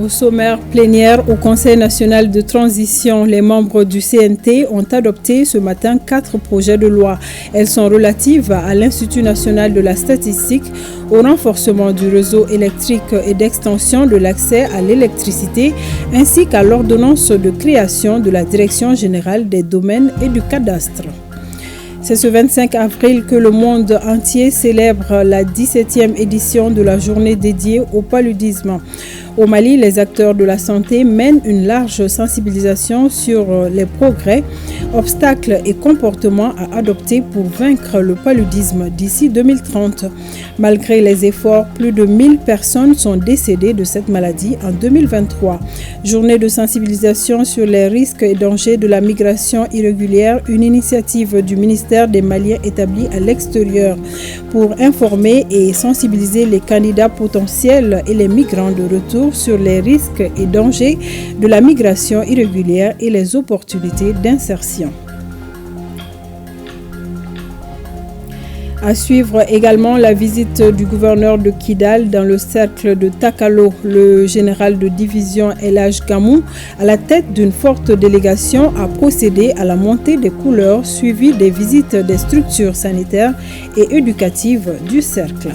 Au sommaire plénière au Conseil national de transition, les membres du CNT ont adopté ce matin 4 projets de loi. Elles sont relatives à l'Institut national de la statistique, au renforcement du réseau électrique et d'extension de l'accès à l'électricité, ainsi qu'à l'ordonnance de création de la Direction générale des domaines et du cadastre. C'est ce 25 avril que le monde entier célèbre la 17e édition de la journée dédiée au paludisme. Au Mali, les acteurs de la santé mènent une large sensibilisation sur les progrès, obstacles et comportements à adopter pour vaincre le paludisme d'ici 2030. Malgré les efforts, plus de 1000 personnes sont décédées de cette maladie en 2023. Journée de sensibilisation sur les risques et dangers de la migration irrégulière, une initiative du ministère des Maliens établie à l'extérieur pour informer et sensibiliser les candidats potentiels et les migrants de retour sur les risques et dangers de la migration irrégulière et les opportunités d'insertion. À suivre également la visite du gouverneur de Kidal dans le cercle de Takalo, le général de division El Hadj Gamou, à la tête d'une forte délégation, a procédé à la montée des couleurs suivie des visites des structures sanitaires et éducatives du cercle.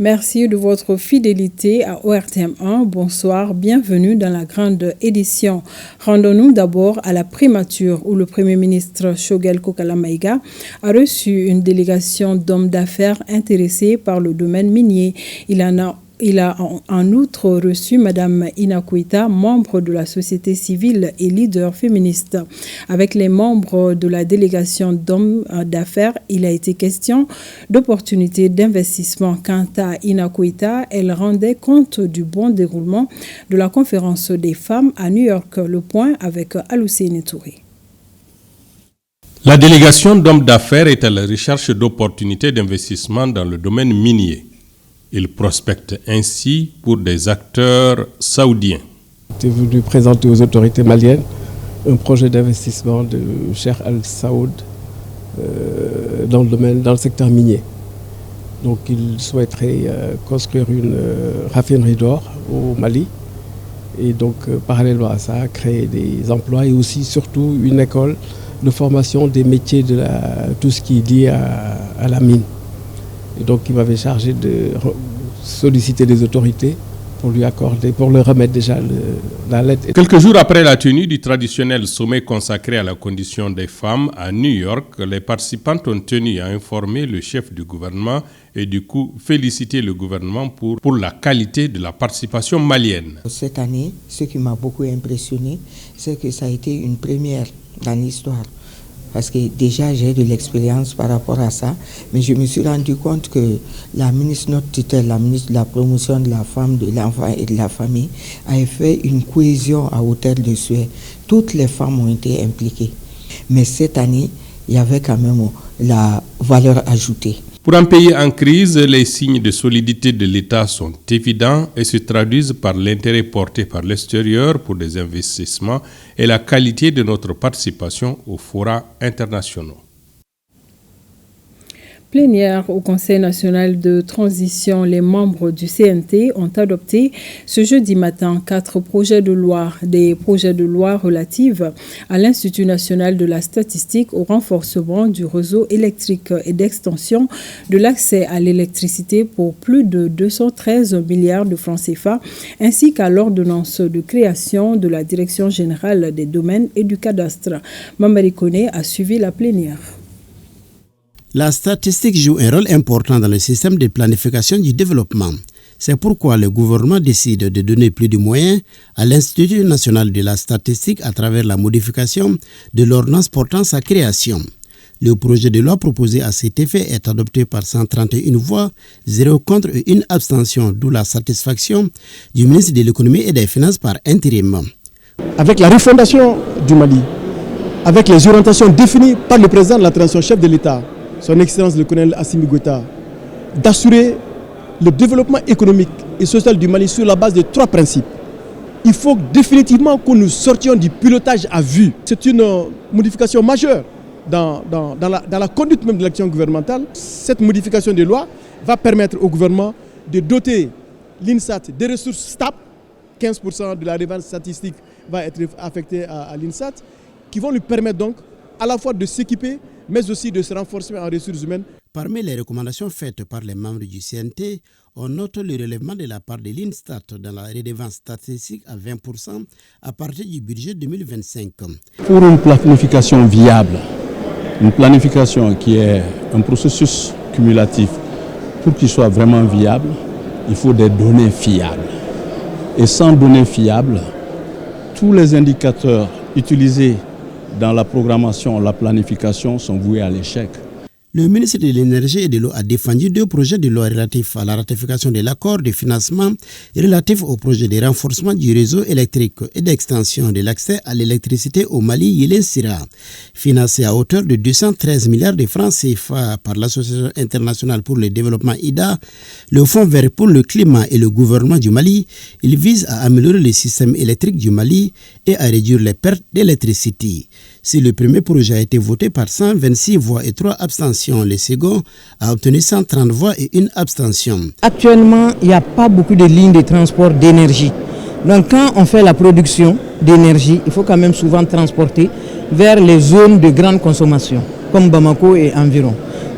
Merci de votre fidélité à ORTM1. Bonsoir, bienvenue dans la grande édition. Rendons-nous d'abord à la primature où le Premier ministre Choguel Kokala Maïga a reçu une délégation d'hommes d'affaires intéressés par le domaine minier. Il a en outre reçu Mme Ina Koita, membre de la société civile et leader féministe. Avec les membres de la délégation d'hommes d'affaires, il a été question d'opportunités d'investissement. Quant à Ina Koita, elle rendait compte du bon déroulement de la conférence des femmes à New York. Le point avec Aloussene Touré. La délégation d'hommes d'affaires est à la recherche d'opportunités d'investissement dans le domaine minier. Il prospecte ainsi pour des acteurs saoudiens. J'étais venu présenter aux autorités maliennes un projet d'investissement de Cheikh Al Saoud dans le secteur minier. Donc il souhaiterait construire une raffinerie d'or au Mali et donc parallèlement à ça créer des emplois et aussi surtout une école de formation des métiers de tout ce qui est lié à la mine. Et donc il m'avait chargé de solliciter les autorités pour lui accorder, pour leur remettre déjà la lettre. Quelques jours après la tenue du traditionnel sommet consacré à la condition des femmes à New York, les participantes ont tenu à informer le chef du gouvernement et du coup féliciter le gouvernement pour la qualité de la participation malienne. Cette année, ce qui m'a beaucoup impressionné, c'est que ça a été une première dans l'histoire. Parce que déjà j'ai de l'expérience par rapport à ça, mais je me suis rendu compte que la ministre, notre tutelle, la ministre de la promotion de la femme, de l'enfant et de la famille, a fait une cohésion à hauteur de souhait. Toutes les femmes ont été impliquées. Mais cette année, il y avait quand même la valeur ajoutée. Pour un pays en crise, les signes de solidité de l'État sont évidents et se traduisent par l'intérêt porté par l'extérieur pour des investissements et la qualité de notre participation aux forats internationaux. Plénière au Conseil national de transition, les membres du CNT ont adopté ce jeudi matin 4 projets de loi, des projets de loi relatifs à l'Institut national de la statistique, au renforcement du réseau électrique et d'extension de l'accès à l'électricité pour plus de 213 milliards de francs CFA, ainsi qu'à l'ordonnance de création de la Direction générale des domaines et du cadastre. Mamari Kone a suivi la plénière. La statistique joue un rôle important dans le système de planification du développement. C'est pourquoi le gouvernement décide de donner plus de moyens à l'Institut national de la statistique à travers la modification de l'ordonnance portant sa création. Le projet de loi proposé à cet effet est adopté par 131 voix, 0 contre et 1 abstention, d'où la satisfaction du ministre de l'économie et des finances par intérim. Avec la refondation du Mali, avec les orientations définies par le président de la transition, chef de l'État, son Excellence le colonel Assimi Goïta, d'assurer le développement économique et social du Mali sur la base de 3 principes. Il faut définitivement que nous sortions du pilotage à vue. C'est une modification majeure dans la conduite même de l'action gouvernementale. Cette modification des lois va permettre au gouvernement de doter l'INSAT des ressources stables, 15% de la revente statistique va être affectée à l'INSAT, qui vont lui permettre donc à la fois de s'équiper, mais aussi de se renforcer en ressources humaines. Parmi les recommandations faites par les membres du CNT, on note le relèvement de la part de l'INSTAT dans la redevance statistique à 20% à partir du budget 2025. Pour une planification viable, une planification qui est un processus cumulatif, pour qu'il soit vraiment viable, il faut des données fiables. Et sans données fiables, tous les indicateurs utilisés dans la programmation, la planification sont voués à l'échec. Le ministre de l'Énergie et de l'Eau a défendu 2 projets de loi relatifs à la ratification de l'accord de financement et relatifs au projet de renforcement du réseau électrique et d'extension de l'accès à l'électricité au Mali Yélin Sira, financé à hauteur de 213 milliards de francs CFA par l'Association internationale pour le développement IDA, le Fonds vert pour le climat et le gouvernement du Mali. Il vise à améliorer le système électrique du Mali et à réduire les pertes d'électricité. Si le premier projet a été voté par 126 voix et 3 abstentions, le second a obtenu 130 voix et 1 abstention. Actuellement, il n'y a pas beaucoup de lignes de transport d'énergie. Donc quand on fait la production d'énergie, il faut quand même souvent transporter vers les zones de grande consommation, comme Bamako et environ.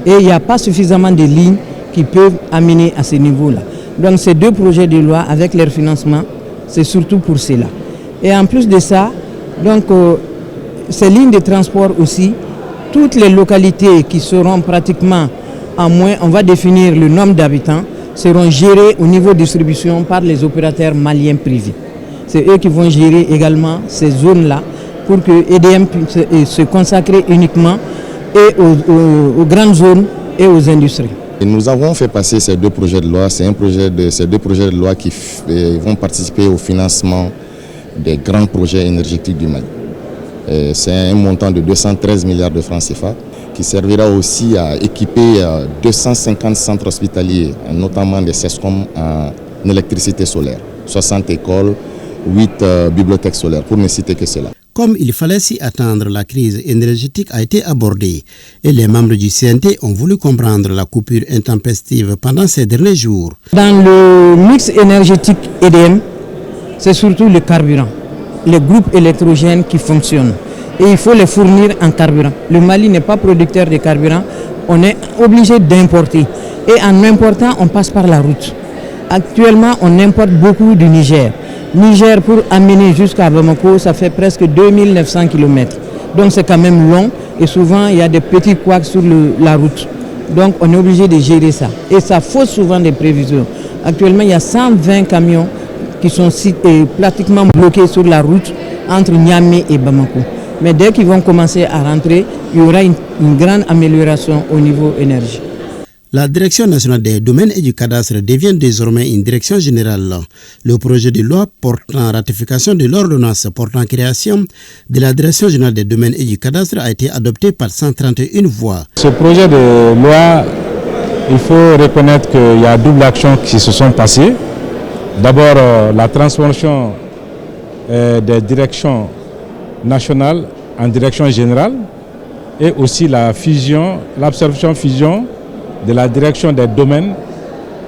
Et il n'y a pas suffisamment de lignes qui peuvent amener à ce niveau-là. Donc ces 2 projets de loi avec leur financement, c'est surtout pour cela. Et en plus de ça, donc, ces lignes de transport aussi, toutes les localités qui seront pratiquement en moins, on va définir le nombre d'habitants, seront gérées au niveau distribution par les opérateurs maliens privés. C'est eux qui vont gérer également ces zones-là pour que EDM puisse se consacrer uniquement et aux grandes zones et aux industries. Et nous avons fait passer ces 2 projets de loi. Ces 2 projets de loi qui vont participer au financement des grands projets énergétiques du Mali. C'est un montant de 213 milliards de francs CFA qui servira aussi à équiper 250 centres hospitaliers, notamment des CESCOM en électricité solaire, 60 écoles, 8 bibliothèques solaires, pour ne citer que cela. Comme il fallait s'y attendre, la crise énergétique a été abordée et les membres du CNT ont voulu comprendre la coupure intempestive pendant ces derniers jours. Dans le mix énergétique EDM, c'est surtout le carburant, les groupes électrogènes qui fonctionnent. Et il faut les fournir en carburant. Le Mali n'est pas producteur de carburant, on est obligé d'importer. Et en important, on passe par la route. Actuellement, on importe beaucoup du Niger. Niger, pour amener jusqu'à Bamako, ça fait presque 2900 km. Donc c'est quand même long et souvent il y a des petits couacs sur la route. Donc on est obligé de gérer ça. Et ça fausse souvent des prévisions. Actuellement, il y a 120 camions qui sont pratiquement bloqués sur la route entre Niamey et Bamako. Mais dès qu'ils vont commencer à rentrer, il y aura une grande amélioration au niveau énergie. La Direction nationale des domaines et du cadastre devient désormais une direction générale. Le projet de loi portant ratification de l'ordonnance portant création de la Direction générale des domaines et du cadastre a été adopté par 131 voix. Ce projet de loi, il faut reconnaître qu'il y a double action qui se sont passées. D'abord, la transformation des directions nationales en direction générale et aussi la fusion, l'absorption-fusion de la direction des domaines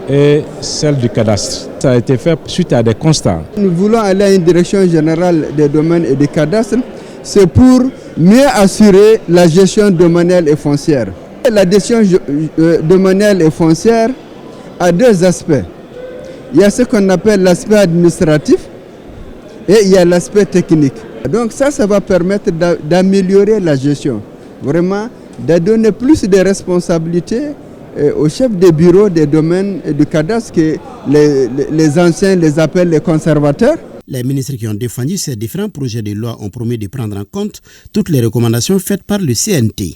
et celle du cadastre. Ça a été fait suite à des constats. Nous voulons aller à une direction générale des domaines et du cadastre. C'est pour mieux assurer la gestion domaniale et foncière. La gestion domaniale et foncière a 2 aspects. Il y a ce qu'on appelle l'aspect administratif et il y a l'aspect technique. Donc ça va permettre d'améliorer la gestion. Vraiment, de donner plus de responsabilités aux chefs des bureaux des domaines et du cadastre que les anciens les appellent les conservateurs. Les ministres qui ont défendu ces différents projets de loi ont promis de prendre en compte toutes les recommandations faites par le CNT.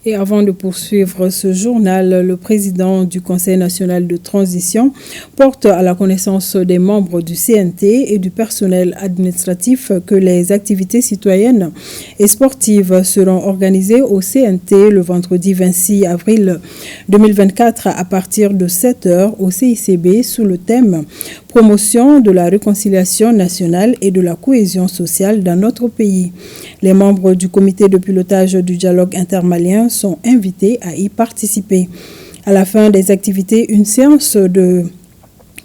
Et avant de poursuivre ce journal, le président du Conseil national de transition porte à la connaissance des membres du CNT et du personnel administratif que les activités citoyennes et sportives seront organisées au CNT le vendredi 26 avril 2024 à partir de 7h au CICB sous le thème « Promotion de la réconciliation nationale et de la cohésion sociale dans notre pays ». Les membres du comité de pilotage du dialogue intermalien sont invités à y participer. À la fin des activités, une séance de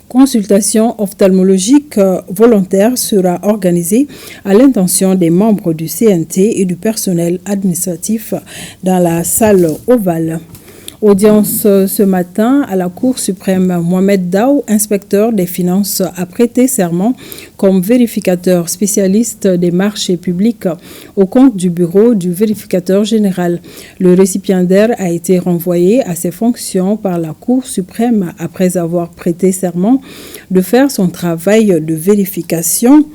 consultation ophtalmologique volontaire sera organisée à l'intention des membres du CNT et du personnel administratif dans la salle ovale. Audience ce matin à la Cour suprême. Mohamed Daou, inspecteur des finances, a prêté serment comme vérificateur spécialiste des marchés publics au compte du bureau du vérificateur général. Le récipiendaire a été renvoyé à ses fonctions par la Cour suprême après avoir prêté serment de faire son travail de vérification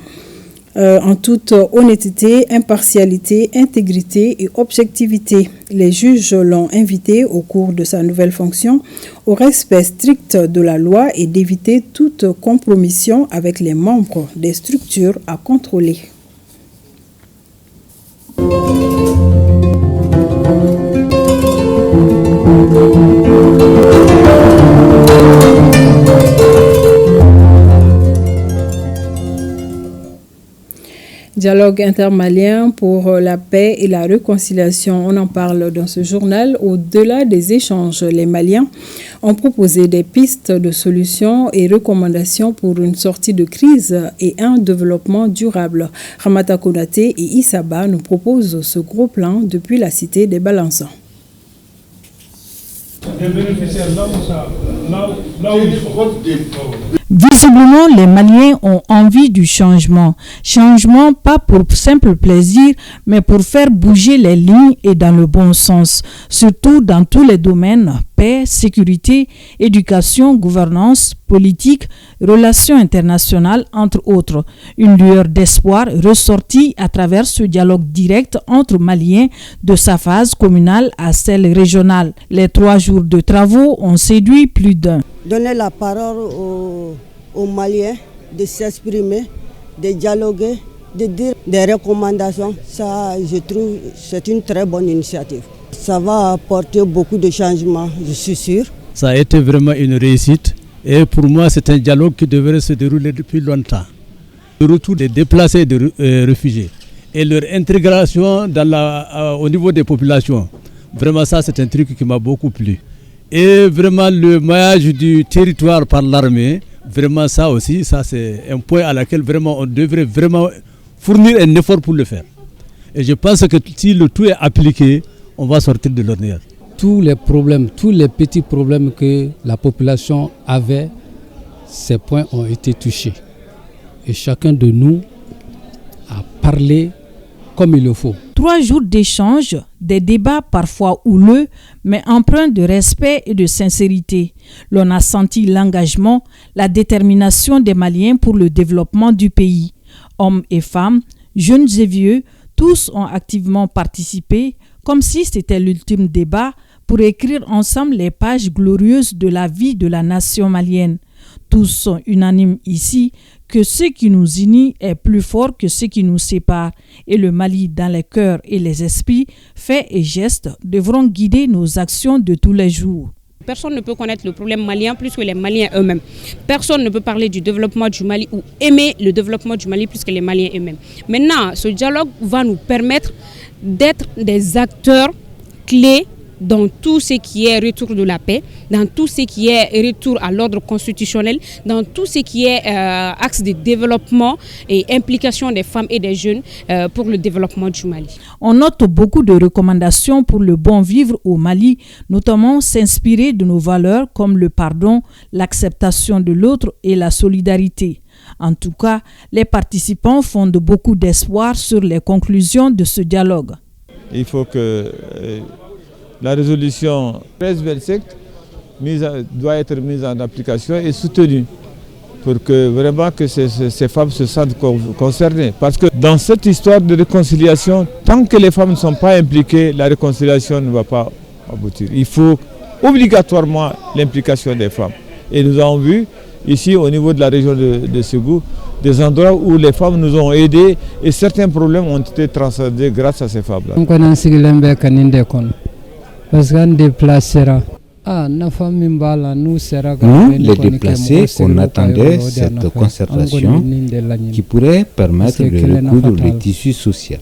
en toute honnêteté, impartialité, intégrité et objectivité. Les juges l'ont invité au cours de sa nouvelle fonction au respect strict de la loi et d'éviter toute compromission avec les membres des structures à contrôler. Dialogue intermalien pour la paix et la réconciliation. On en parle dans ce journal. Au-delà des échanges, les Maliens ont proposé des pistes de solutions et recommandations pour une sortie de crise et un développement durable. Ramata Konaté et Issaba nous proposent ce gros plan depuis la cité des Balançons. Visiblement, les Maliens ont envie du changement. Changement pas pour simple plaisir, mais pour faire bouger les lignes et dans le bon sens. Surtout dans tous les domaines, paix, sécurité, éducation, gouvernance, politique, relations internationales, entre autres. Une lueur d'espoir ressortie à travers ce dialogue direct entre Maliens de sa phase communale à celle régionale. Les 3 jours de travaux ont séduit plus d'un. Donner la parole aux Maliens de s'exprimer, de dialoguer, de dire des recommandations, ça je trouve c'est une très bonne initiative. Ça va apporter beaucoup de changements, je suis sûr. Ça a été vraiment une réussite et pour moi c'est un dialogue qui devrait se dérouler depuis longtemps. Le retour des déplacés et des réfugiés et leur intégration au niveau des populations, vraiment ça c'est un truc qui m'a beaucoup plu. Et vraiment le maillage du territoire par l'armée, vraiment ça aussi, ça c'est un point à laquelle vraiment on devrait vraiment fournir un effort pour le faire. Et je pense que si le tout est appliqué, on va sortir de l'ornière. Tous les problèmes, tous les petits problèmes que la population avait, ces points ont été touchés. Et chacun de nous a parlé comme il le faut. 3 jours d'échanges, des débats parfois houleux, mais empreints de respect et de sincérité. L'on a senti l'engagement, la détermination des Maliens pour le développement du pays. Hommes et femmes, jeunes et vieux, tous ont activement participé, comme si c'était l'ultime débat pour écrire ensemble les pages glorieuses de la vie de la nation malienne. Tous sont unanimes ici que ce qui nous unit est plus fort que ce qui nous sépare. Et le Mali, dans les cœurs et les esprits, faits et gestes devront guider nos actions de tous les jours. Personne ne peut connaître le problème malien plus que les Maliens eux-mêmes. Personne ne peut parler du développement du Mali ou aimer le développement du Mali plus que les Maliens eux-mêmes. Maintenant, ce dialogue va nous permettre d'être des acteurs clés dans tout ce qui est retour de la paix, dans tout ce qui est retour à l'ordre constitutionnel, dans tout ce qui est axe de développement et implication des femmes et des jeunes pour le développement du Mali. On note beaucoup de recommandations pour le bon vivre au Mali, notamment s'inspirer de nos valeurs comme le pardon, l'acceptation de l'autre et la solidarité. En tout cas, les participants fondent beaucoup d'espoir sur les conclusions de ce dialogue. Il faut que la résolution 1325 doit être mise en application et soutenue pour que vraiment que ces femmes se sentent concernées. Parce que dans cette histoire de réconciliation, tant que les femmes ne sont pas impliquées, la réconciliation ne va pas aboutir. Il faut obligatoirement l'implication des femmes. Et nous avons vu ici au niveau de la région de Ségou, des endroits où les femmes nous ont aidés et certains problèmes ont été transcendés grâce à ces femmes-là. Nous, les déplacés, on attendait cette concertation qui pourrait permettre de recoudre le tissu social.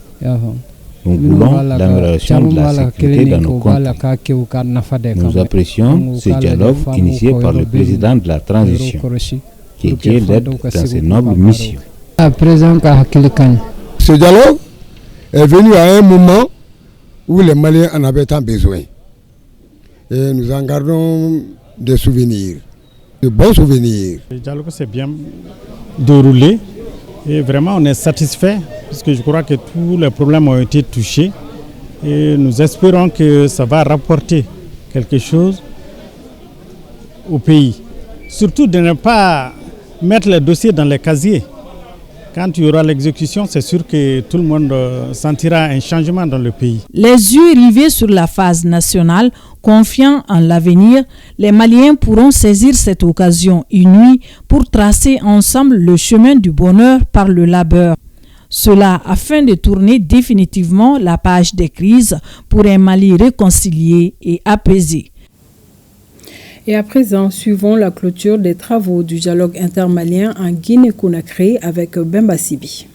Nous voulons l'amélioration de la sécurité dans nos comptes. Nous apprécions ce dialogue initié par le président de la transition, qui est l'aide dans ses nobles missions. Ce dialogue est venu à un moment où les Maliens en avaient tant besoin. Et nous en gardons des souvenirs, de bons souvenirs. Le dialogue s'est bien déroulé et vraiment on est satisfait parce que je crois que tous les problèmes ont été touchés et nous espérons que ça va rapporter quelque chose au pays. Surtout de ne pas mettre les dossiers dans les casiers. Quand il y aura l'exécution, c'est sûr que tout le monde sentira un changement dans le pays. Les yeux rivés sur la phase nationale, confiants en l'avenir, les Maliens pourront saisir cette occasion inouïe pour tracer ensemble le chemin du bonheur par le labeur. Cela afin de tourner définitivement la page des crises pour un Mali réconcilié et apaisé. Et à présent, suivons la clôture des travaux du dialogue intermalien en Guinée-Conakry avec Bemba Sibi.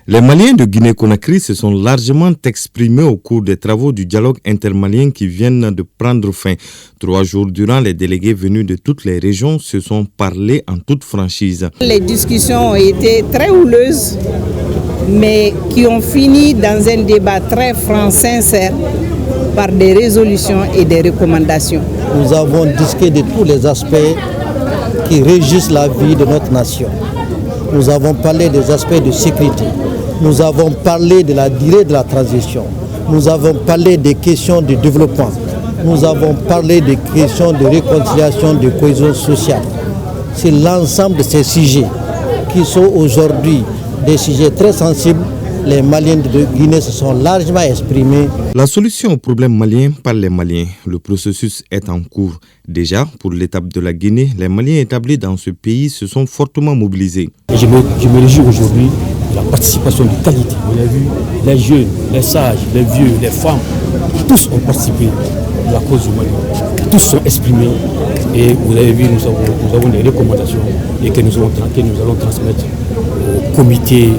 Les Maliens de Guinée-Conakry se sont largement exprimés au cours des travaux du dialogue intermalien qui viennent de prendre fin. 3 jours durant, les délégués venus de toutes les régions se sont parlé en toute franchise. Les discussions ont été très houleuses, mais qui ont fini dans un débat très franc, sincère, par des résolutions et des recommandations. Nous avons discuté de tous les aspects qui régissent la vie de notre nation. Nous avons parlé des aspects de sécurité. Nous avons parlé de la durée de la transition. Nous avons parlé des questions de développement. Nous avons parlé des questions de réconciliation, de cohésion sociale. C'est l'ensemble de ces sujets qui sont aujourd'hui des sujets très sensibles. Les Maliens de Guinée se sont largement exprimés. La solution au problème malien par les Maliens. Le processus est en cours. Déjà, pour l'étape de la Guinée, les Maliens établis dans ce pays se sont fortement mobilisés. Je me réjouis aujourd'hui de la participation de qualité. Vous avez vu, les jeunes, les sages, les vieux, les femmes, tous ont participé à la cause du Mali. Tous sont exprimés et vous avez vu, nous avons des recommandations et que nous allons transmettre au comité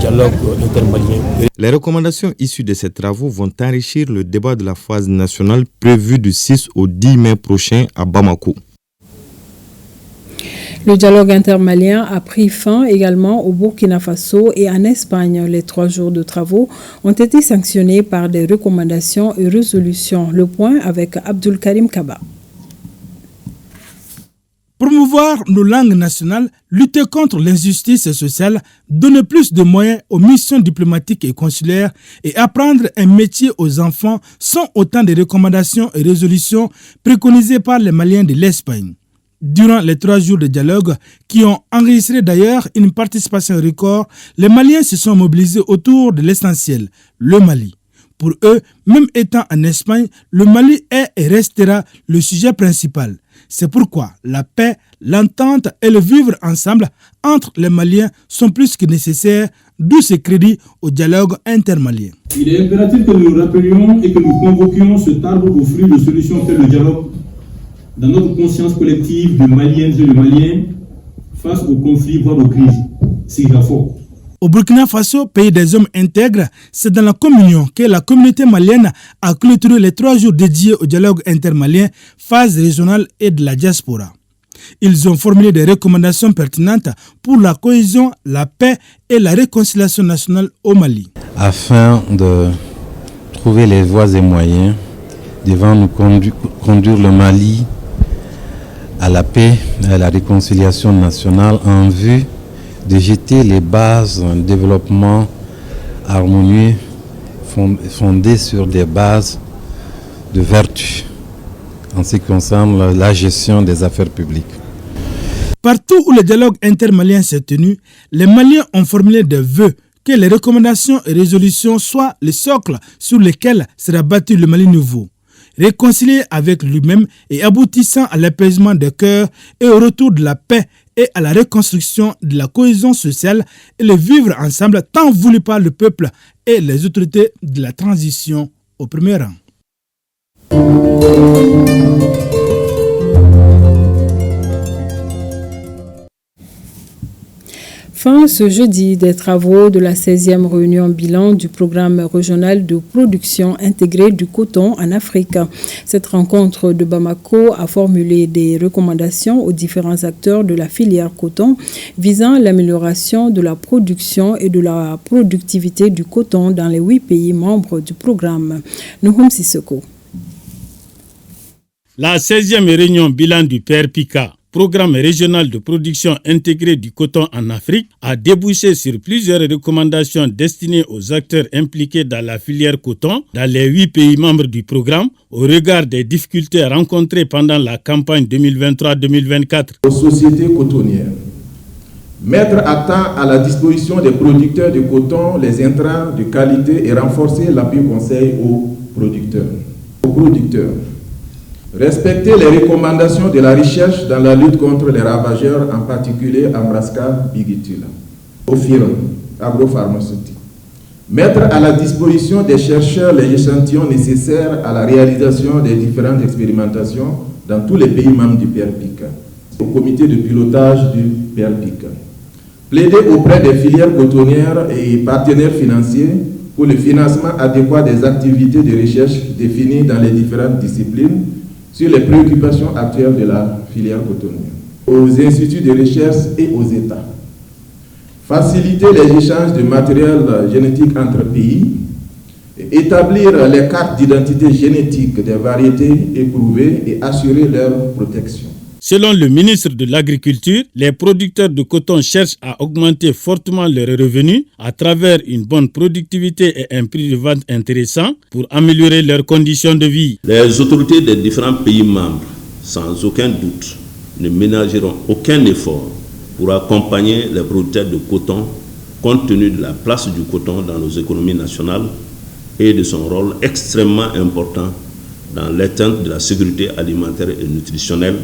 dialogue intermalien. Les recommandations issues de ces travaux vont enrichir le débat de la phase nationale prévue du 6 au 10 mai prochain à Bamako. Le dialogue intermalien a pris fin également au Burkina Faso et en Espagne. Les 3 jours de travaux ont été sanctionnés par des recommandations et résolutions. Le point avec Abdul Karim Kaba. Promouvoir nos langues nationales, lutter contre l'injustice sociale, donner plus de moyens aux missions diplomatiques et consulaires et apprendre un métier aux enfants sont autant de recommandations et résolutions préconisées par les Maliens de l'Espagne. Durant les 3 jours de dialogue, qui ont enregistré d'ailleurs une participation record, les Maliens se sont mobilisés autour de l'essentiel, le Mali. Pour eux, même étant en Espagne, le Mali est et restera le sujet principal. C'est pourquoi la paix, l'entente et le vivre ensemble entre les Maliens sont plus que nécessaires, d'où ce crédit au dialogue intermalien. Il est impératif que nous rappelions et que nous convoquions cet arbre aux fruits de solutions fait le dialogue dans notre conscience collective de Maliennes et de Maliens face aux conflits, voire aux crises. C'est fort. Au Burkina Faso, pays des hommes intègres, c'est dans la communion que la communauté malienne a clôturé les 3 jours dédiés au dialogue intermalien, phase régionale et de la diaspora. Ils ont formulé des recommandations pertinentes pour la cohésion, la paix et la réconciliation nationale au Mali. Afin de trouver les voies et moyens devant nous conduire le Mali à la paix et à la réconciliation nationale en vue de jeter les bases d'un développement harmonieux fondé sur des bases de vertu en ce qui concerne la gestion des affaires publiques. Partout où le dialogue intermalien s'est tenu, les Maliens ont formulé des vœux que les recommandations et résolutions soient le socle sur lequel sera bâti le Mali nouveau, réconcilié avec lui-même et aboutissant à l'apaisement des cœurs et au retour de la paix et à la reconstruction de la cohésion sociale et le vivre ensemble tant voulu par le peuple et les autorités de la transition au premier rang. Fin ce jeudi des travaux de la 16e réunion bilan du programme régional de production intégrée du coton en Afrique. Cette rencontre de Bamako a formulé des recommandations aux différents acteurs de la filière coton visant l'amélioration de la production et de la productivité du coton dans les 8 pays membres du programme. Nouhoum Sissoko. La 16e réunion bilan du PRPICA, Programme régional de production intégrée du coton en Afrique, a débouché sur plusieurs recommandations destinées aux acteurs impliqués dans la filière coton dans les 8 pays membres du programme au regard des difficultés rencontrées pendant la campagne 2023-2024. Aux sociétés cotonnières, mettre à temps à la disposition des producteurs de coton les intrants de qualité et renforcer l'appui conseil aux producteurs. Respecter les recommandations de la recherche dans la lutte contre les ravageurs, en particulier Ambraska bigetula, Ophir, agropharmaceutique. Mettre à la disposition des chercheurs les échantillons nécessaires à la réalisation des différentes expérimentations dans tous les pays membres du PRPICA, au comité de pilotage du PRPICA. Plaider auprès des filières cotonnières et partenaires financiers pour le financement adéquat des activités de recherche définies dans les différentes disciplines sur les préoccupations actuelles de la filière cotonnière, aux instituts de recherche et aux États. Faciliter les échanges de matériel génétique entre pays, et établir les cartes d'identité génétique des variétés éprouvées et assurer leur protection. Selon le ministre de l'Agriculture, les producteurs de coton cherchent à augmenter fortement leurs revenus à travers une bonne productivité et un prix de vente intéressant pour améliorer leurs conditions de vie. Les autorités des différents pays membres, sans aucun doute, ne ménageront aucun effort pour accompagner les producteurs de coton compte tenu de la place du coton dans nos économies nationales et de son rôle extrêmement important dans l'atteinte de la sécurité alimentaire et nutritionnelle,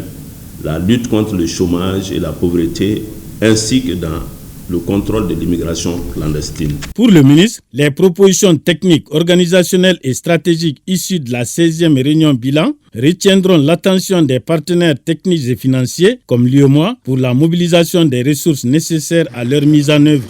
la lutte contre le chômage et la pauvreté, ainsi que dans le contrôle de l'immigration clandestine. Pour le ministre, les propositions techniques, organisationnelles et stratégiques issues de la 16e réunion bilan retiendront l'attention des partenaires techniques et financiers comme l'UEMOA pour la mobilisation des ressources nécessaires à leur mise en œuvre.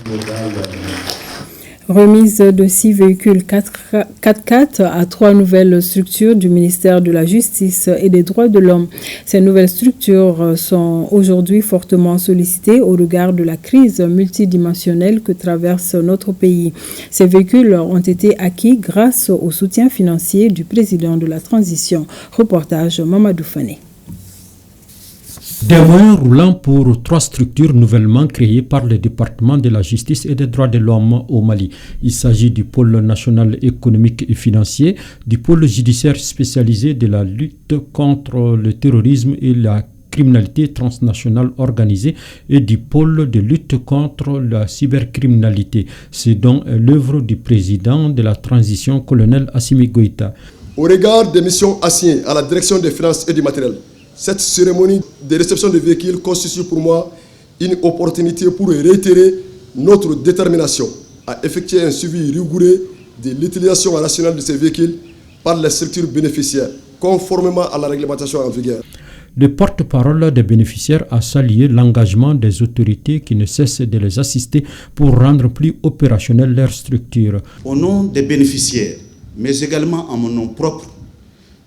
Remise de 6 véhicules 4x4 à 3 nouvelles structures du ministère de la Justice et des Droits de l'Homme. Ces nouvelles structures sont aujourd'hui fortement sollicitées au regard de la crise multidimensionnelle que traverse notre pays. Ces véhicules ont été acquis grâce au soutien financier du président de la transition. Reportage Mamadou Fane. Des moyens roulants pour 3 structures nouvellement créées par le département de la justice et des droits de l'homme au Mali. Il s'agit du pôle national économique et financier, du pôle judiciaire spécialisé de la lutte contre le terrorisme et la criminalité transnationale organisée et du pôle de lutte contre la cybercriminalité. C'est donc l'œuvre du président de la transition, colonel Assimi Goïta. Au regard des missions assignées à la direction des finances et du matériel, cette cérémonie de réception de véhicules constitue pour moi une opportunité pour réitérer notre détermination à effectuer un suivi rigoureux de l'utilisation rationnelle de ces véhicules par les structures bénéficiaires, conformément à la réglementation en vigueur. Le porte-parole des bénéficiaires a salué l'engagement des autorités qui ne cessent de les assister pour rendre plus opérationnelle leur structure. Au nom des bénéficiaires, mais également en mon nom propre,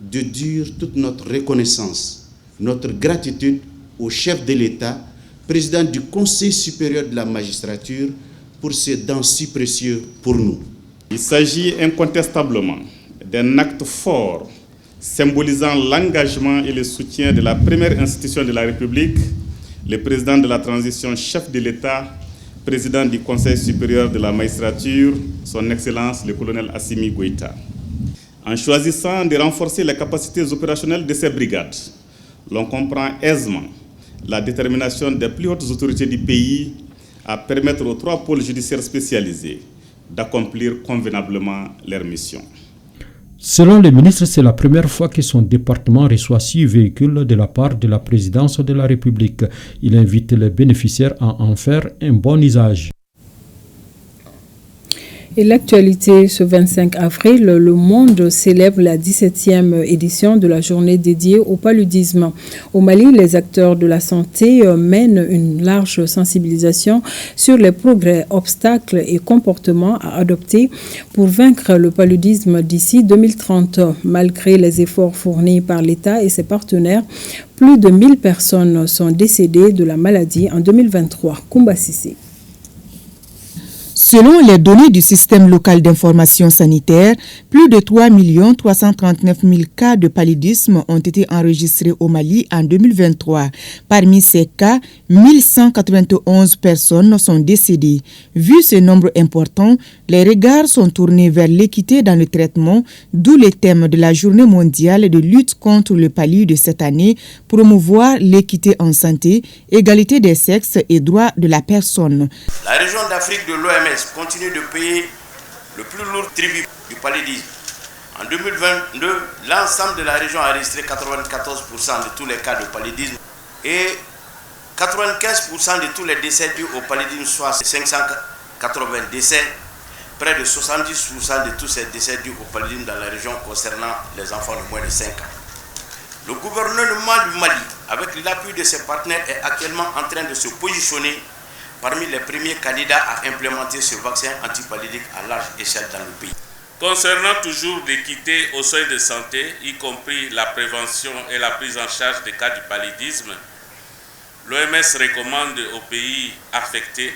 de dire toute notre reconnaissance, notre gratitude au chef de l'État, président du Conseil supérieur de la magistrature, pour ces dons si précieux pour nous. Il s'agit incontestablement d'un acte fort symbolisant l'engagement et le soutien de la première institution de la République, le président de la transition, chef de l'État, président du Conseil supérieur de la magistrature, son Excellence le colonel Assimi Goïta. En choisissant de renforcer les capacités opérationnelles de ces brigades, l'on comprend aisément la détermination des plus hautes autorités du pays à permettre aux 3 pôles judiciaires spécialisés d'accomplir convenablement leur mission. Selon le ministre, c'est la première fois que son département reçoit 6 véhicules de la part de la présidence de la République. Il invite les bénéficiaires à en faire un bon usage. Et l'actualité, ce 25 avril, le monde célèbre la 17e édition de la journée dédiée au paludisme. Au Mali, les acteurs de la santé mènent une large sensibilisation sur les progrès, obstacles et comportements à adopter pour vaincre le paludisme d'ici 2030. Malgré les efforts fournis par l'État et ses partenaires, plus de 1000 personnes sont décédées de la maladie en 2023. Koumba Sissé. Selon les données du système local d'information sanitaire, plus de 3 339 000 cas de paludisme ont été enregistrés au Mali en 2023. Parmi ces cas, 1191 personnes sont décédées. Vu ce nombre important, les regards sont tournés vers l'équité dans le traitement, d'où le thème de la Journée mondiale de lutte contre le palud de cette année, promouvoir l'équité en santé, égalité des sexes et droits de la personne. La région d'Afrique de l'OMS continue de payer le plus lourd tribut du paludisme. En 2022, l'ensemble de la région a enregistré 94% de tous les cas de paludisme et 95% de tous les décès dus au paludisme, soit 580 décès. Près de 70% de tous ces décès dus au paludisme dans la région concernant les enfants de moins de 5 ans. Le gouvernement du Mali, avec l'appui de ses partenaires, est actuellement en train de se positionner parmi les premiers candidats à implémenter ce vaccin antipaludique à large échelle dans le pays. Concernant toujours l'équité aux soins de santé, y compris la prévention et la prise en charge des cas du paludisme, l'OMS recommande aux pays affectés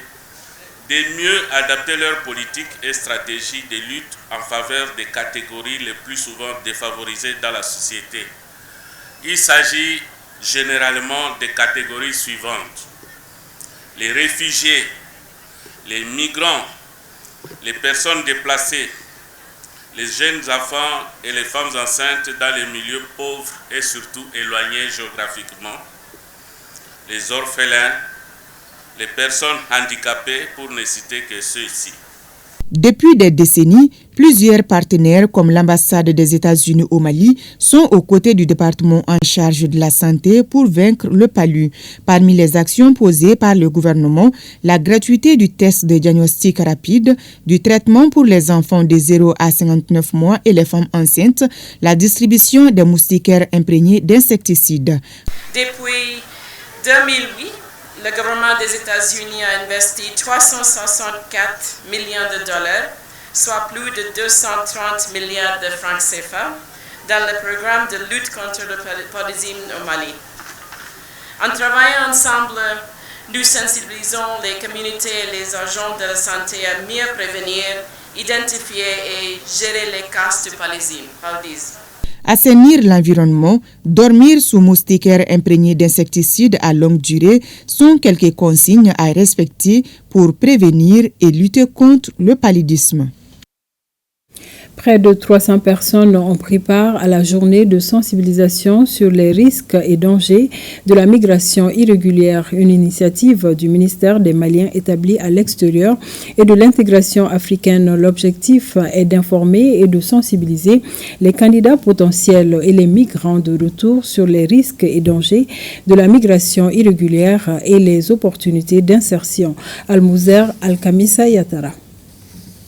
de mieux adapter leurs politiques et stratégies de lutte en faveur des catégories les plus souvent défavorisées dans la société. Il s'agit généralement des catégories suivantes: les réfugiés, les migrants, les personnes déplacées, les jeunes enfants et les femmes enceintes dans les milieux pauvres et surtout éloignés géographiquement, les orphelins, les personnes handicapées, pour ne citer que ceux-ci. Depuis des décennies, plusieurs partenaires comme l'ambassade des États-Unis au Mali sont aux côtés du département en charge de la santé pour vaincre le palud. Parmi les actions posées par le gouvernement, la gratuité du test de diagnostic rapide, du traitement pour les enfants de 0 à 59 mois et les femmes enceintes, la distribution des moustiquaires imprégnés d'insecticides. Depuis 2008, le gouvernement des États-Unis a investi 364 millions de dollars, soit plus de 230 milliards de francs CFA, dans le programme de lutte contre le paludisme au Mali. En travaillant ensemble, nous sensibilisons les communautés et les agents de la santé à mieux prévenir, identifier et gérer les cas de paludisme. Assainir l'environnement, dormir sous moustiquaires imprégnés d'insecticides à longue durée sont quelques consignes à respecter pour prévenir et lutter contre le paludisme. Près de 300 personnes ont pris part à la journée de sensibilisation sur les risques et dangers de la migration irrégulière, une initiative du ministère des Maliens établi à l'extérieur et de l'intégration africaine. L'objectif est d'informer et de sensibiliser les candidats potentiels et les migrants de retour sur les risques et dangers de la migration irrégulière et les opportunités d'insertion. Al-Mouzer Al-Kamissa Yatara.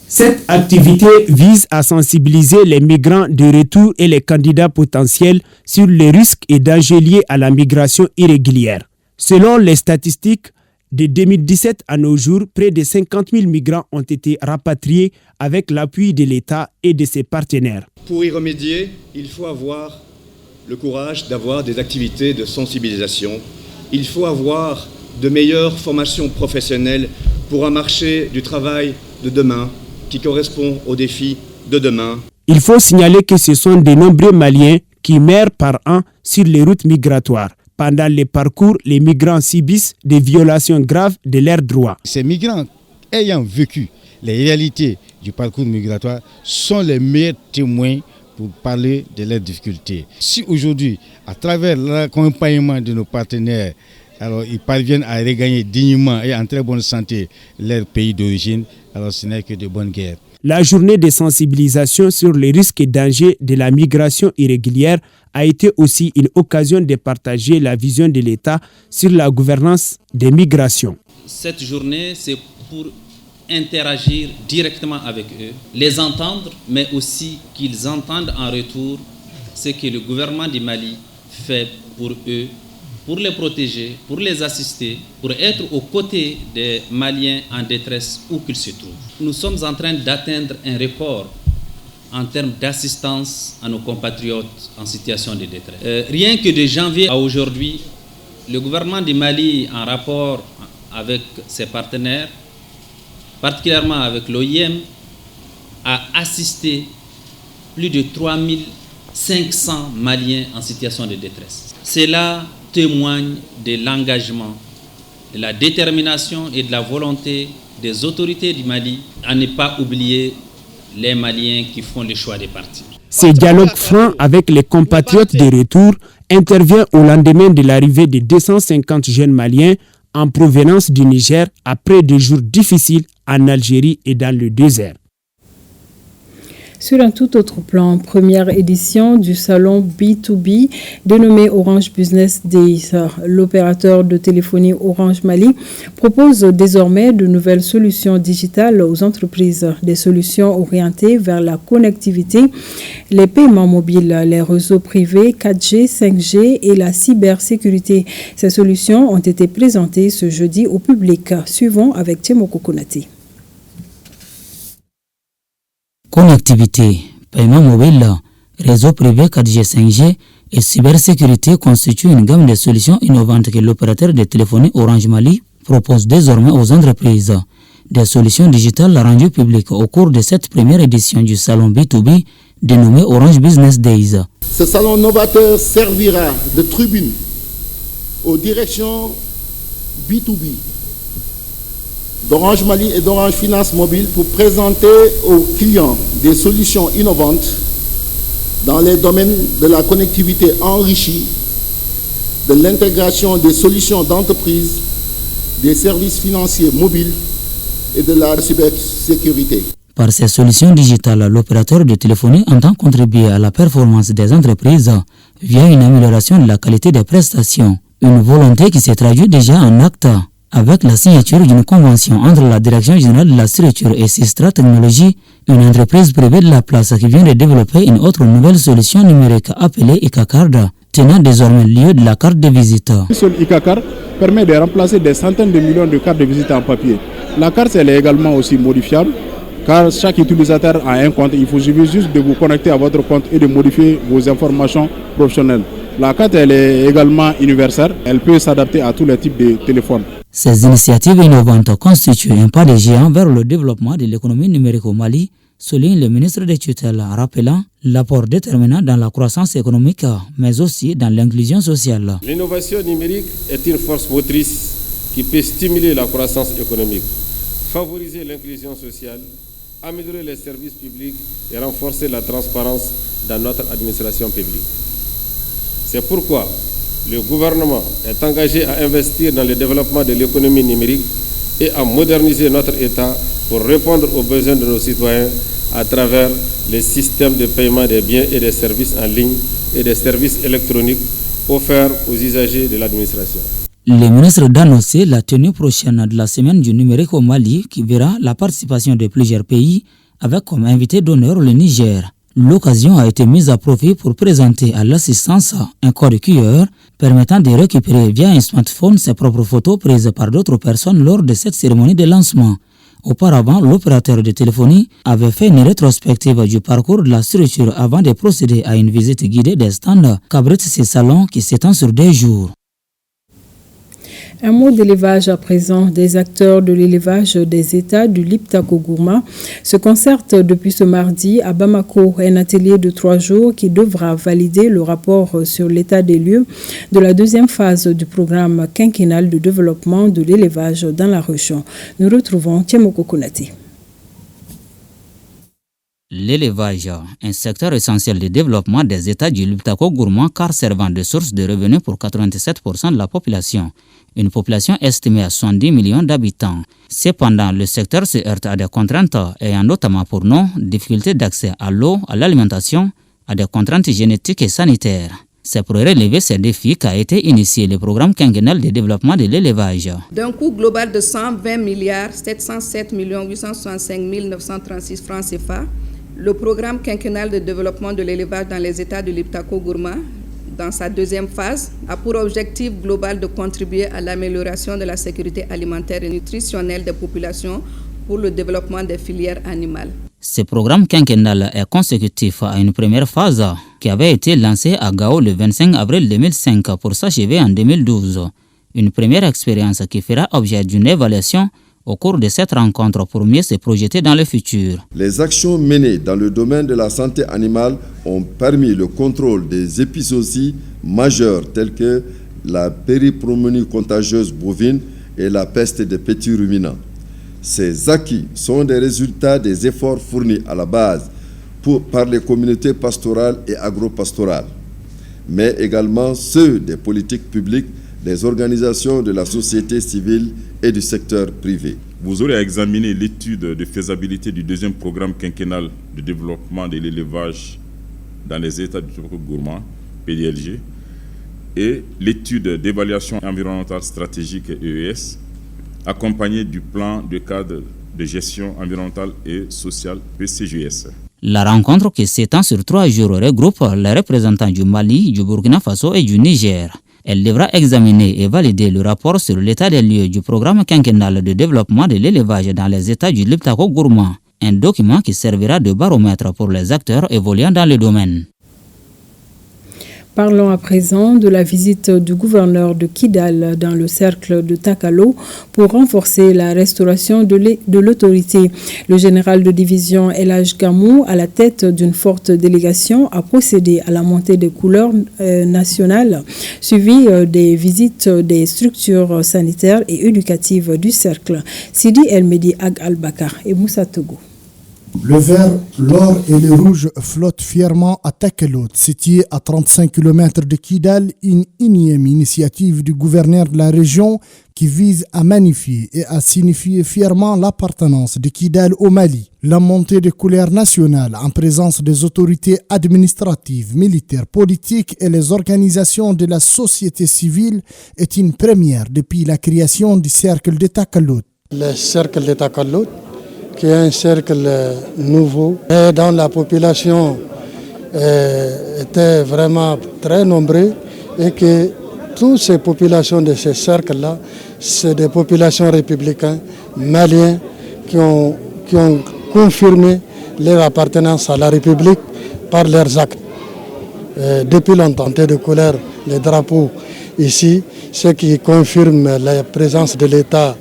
Cette activité vise à sensibiliser les migrants de retour et les candidats potentiels sur les risques et dangers liés à la migration irrégulière. Selon les statistiques, de 2017 à nos jours, près de 50 000 migrants ont été rapatriés avec l'appui de l'État et de ses partenaires. Pour y remédier, il faut avoir le courage d'avoir des activités de sensibilisation. Il faut avoir de meilleures formations professionnelles pour un marché du travail de demain qui correspond aux défis de demain. Il faut signaler que ce sont de nombreux Maliens qui meurent par an sur les routes migratoires. Pendant les parcours, les migrants subissent des violations graves de leurs droits. Ces migrants ayant vécu les réalités du parcours migratoire sont les meilleurs témoins pour parler de leurs difficultés. Si aujourd'hui, à travers l'accompagnement de nos partenaires, alors ils parviennent à regagner dignement et en très bonne santé leur pays d'origine, alors ce n'est que de bonnes guerres. La journée de sensibilisation sur les risques et dangers de la migration irrégulière a été aussi une occasion de partager la vision de l'État sur la gouvernance des migrations. Cette journée, c'est pour interagir directement avec eux, les entendre, mais aussi qu'ils entendent en retour ce que le gouvernement du Mali fait pour eux, pour les protéger, pour les assister, pour être aux côtés des Maliens en détresse où qu'ils se trouvent. Nous sommes en train d'atteindre un record en termes d'assistance à nos compatriotes en situation de détresse. Rien que de janvier à aujourd'hui, le gouvernement du Mali, en rapport avec ses partenaires, particulièrement avec l'OIM, a assisté plus de 3500 Maliens en situation de détresse. Cela témoigne de l'engagement, de la détermination et de la volonté des autorités du Mali à ne pas oublier les Maliens qui font le choix de partir. Ce dialogue franc avec les compatriotes de retour intervient au lendemain de l'arrivée de 250 jeunes Maliens en provenance du Niger après des jours difficiles en Algérie et dans le désert. Sur un tout autre plan, première édition du salon B2B dénommé Orange Business Days. L'opérateur de téléphonie Orange Mali propose désormais de nouvelles solutions digitales aux entreprises, des solutions orientées vers la connectivité, les paiements mobiles, les réseaux privés 4G, 5G et la cybersécurité. Ces solutions ont été présentées ce jeudi au public. Suivons avec Tchemoko Konate. Connectivité, paiement mobile, réseau privé 4G, 5G et cybersécurité constituent une gamme de solutions innovantes que l'opérateur de téléphonie Orange Mali propose désormais aux entreprises. Des solutions digitales rendues publiques au cours de cette première édition du salon B2B dénommé Orange Business Days. Ce salon novateur servira de tribune aux directions B2B d'Orange Mali et d'Orange Finance Mobile pour présenter aux clients des solutions innovantes dans les domaines de la connectivité enrichie, de l'intégration des solutions d'entreprise, des services financiers mobiles et de la cybersécurité. Par ces solutions digitales, l'opérateur de téléphonie entend contribuer à la performance des entreprises via une amélioration de la qualité des prestations, une volonté qui se traduit déjà en actes avec la signature d'une convention entre la Direction générale de la structure et Sistra Technologies, une entreprise privée de la place qui vient de développer une autre nouvelle solution numérique appelée ICACard, tenant désormais lieu de la carte de visite. ICACard permet de remplacer des centaines de millions de cartes de visite en papier. La carte elle est également aussi modifiable, car chaque utilisateur a un compte. Il faut juste de vous connecter à votre compte et de modifier vos informations professionnelles. La carte elle est également universelle, elle peut s'adapter à tous les types de téléphones. Ces initiatives innovantes constituent un pas de géant vers le développement de l'économie numérique au Mali, souligne le ministre des Tutelles, rappelant l'apport déterminant dans la croissance économique, mais aussi dans l'inclusion sociale. L'innovation numérique est une force motrice qui peut stimuler la croissance économique, favoriser l'inclusion sociale, améliorer les services publics et renforcer la transparence dans notre administration publique. C'est pourquoi le gouvernement est engagé à investir dans le développement de l'économie numérique et à moderniser notre État pour répondre aux besoins de nos citoyens à travers les systèmes de paiement des biens et des services en ligne et des services électroniques offerts aux usagers de l'administration. Le ministre d'annoncer la tenue prochaine de la semaine du numérique au Mali qui verra la participation de plusieurs pays avec comme invité d'honneur le Niger. L'occasion a été mise à profit pour présenter à l'assistance un code QR permettant de récupérer via un smartphone ses propres photos prises par d'autres personnes lors de cette cérémonie de lancement. Auparavant, l'opérateur de téléphonie avait fait une rétrospective du parcours de la structure avant de procéder à une visite guidée des stands qu'abrite ces salons qui s'étend sur 2 jours. Un mot d'élevage à présent. Des acteurs de l'élevage des États du Liptako-Gourma se concertent depuis ce mardi à Bamako, un atelier de 3 jours qui devra valider le rapport sur l'état des lieux de la deuxième phase du programme quinquennal de développement de l'élevage dans la région. Nous retrouvons Tchemoko Konate. L'élevage, un secteur essentiel de développement des États du Liptako-Gourma car servant de source de revenus pour 97% de la population. Une population estimée à 70 millions d'habitants. Cependant, le secteur se heurte à des contraintes ayant notamment pour nom difficulté d'accès à l'eau, à l'alimentation, à des contraintes génétiques et sanitaires. C'est pour relever ces défis qu'a été initié le programme quinquennal de développement de l'élevage. D'un coût global de 120 milliards 707 865 936 francs CFA, le programme quinquennal de développement de l'élevage dans les États de l'Iptako-Gourma, dans sa deuxième phase, a pour objectif global de contribuer à l'amélioration de la sécurité alimentaire et nutritionnelle des populations pour le développement des filières animales. Ce programme quinquennal est consécutif à une première phase qui avait été lancée à Gao le 25 avril 2005 pour s'achever en 2012. Une première expérience qui fera objet d'une évaluation au cours de cette rencontre pour mieux se projeter dans le futur. Les actions menées dans le domaine de la santé animale ont permis le contrôle des épizooties majeures telles que la péripromonie contagieuse bovine et la peste des petits ruminants. Ces acquis sont des résultats des efforts fournis à la base par les communautés pastorales et agro-pastorales, mais également ceux des politiques publiques, des organisations de la société civile et du secteur privé. Vous aurez à examiner l'étude de faisabilité du deuxième programme quinquennal de développement de l'élevage dans les États du Gourma, PDLG, et l'étude d'évaluation environnementale stratégique EES, accompagné du plan de cadre de gestion environnementale et sociale PCGS. La rencontre qui s'étend sur 3 jours regroupe les représentants du Mali, du Burkina Faso et du Niger. Elle devra examiner et valider le rapport sur l'état des lieux du programme quinquennal de développement de l'élevage dans les États du Liptako-Gourma, un document qui servira de baromètre pour les acteurs évoluant dans le domaine. Parlons à présent de la visite du gouverneur de Kidal dans le cercle de Takalo pour renforcer la restauration de l'autorité. Le général de division Elhaj Gamou, à la tête d'une forte délégation, a procédé à la montée des couleurs nationales, suivi des visites des structures sanitaires et éducatives du cercle. Sidi El-Medi Ag Al-Bakar et Moussa Togo. Le vert, l'or et le rouge flottent fièrement à Takelot, situé à 35 km de Kidal, une énième initiative du gouverneur de la région qui vise à magnifier et à signifier fièrement l'appartenance de Kidal au Mali. La montée des couleurs nationales en présence des autorités administratives, militaires, politiques et les organisations de la société civile est une première depuis la création du cercle de Takelot. Le cercle de Takelot, qui est un cercle nouveau, et dont la population était vraiment très nombreuse et que toutes ces populations de ces cercles-là, c'est des populations républicaines maliennes qui ont confirmé leur appartenance à la République par leurs actes. Depuis longtemps, de couleur, les drapeaux ici, ce qui confirme la présence de l'État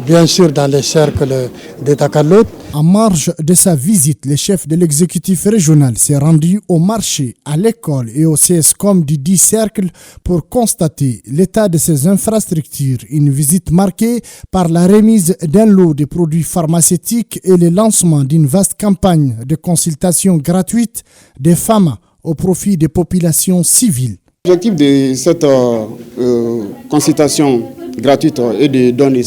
bien sûr dans les cercles de Takalot. En marge de sa visite, le chef de l'exécutif régional s'est rendu au marché, à l'école et au CSCOM du 10 cercles pour constater l'état de ses infrastructures. Une visite marquée par la remise d'un lot de produits pharmaceutiques et le lancement d'une vaste campagne de consultation gratuite des femmes au profit des populations civiles. L'objectif de cette consultation gratuite et de donner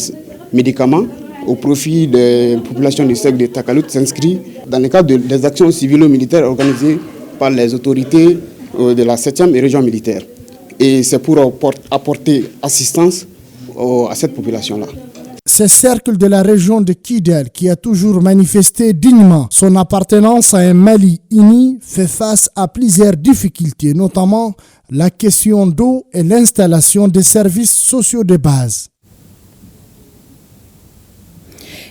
médicaments au profit des populations du cercle de Takalot s'inscrit dans le cadre des actions civilo-militaires organisées par les autorités de la 7e région militaire. Et c'est pour apporter assistance à cette population-là. Ce cercle de la région de Kidal, qui a toujours manifesté dignement son appartenance à un Mali uni, fait face à plusieurs difficultés, notamment la question d'eau et l'installation des services sociaux de base.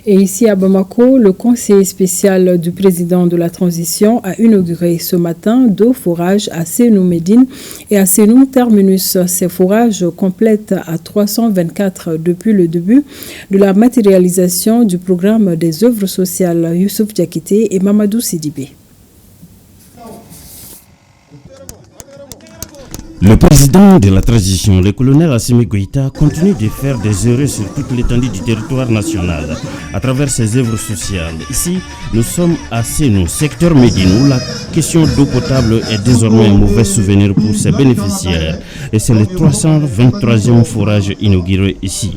Et ici à Bamako, le conseiller spécial du président de la transition a inauguré ce matin 2 forages à Sénou-Médine et à Sénou-Terminus. Ces forages complètent à 324 depuis le début de la matérialisation du programme des œuvres sociales Youssouf Diakité et Mamadou Sidibé. Le président de la transition, le colonel Assimi Goïta, continue de faire des erreurs sur toute l'étendue du territoire national à travers ses œuvres sociales. Ici, nous sommes à Sénou, secteur Médine, où la question d'eau potable est désormais un mauvais souvenir pour ses bénéficiaires. Et c'est le 323e forage inauguré ici.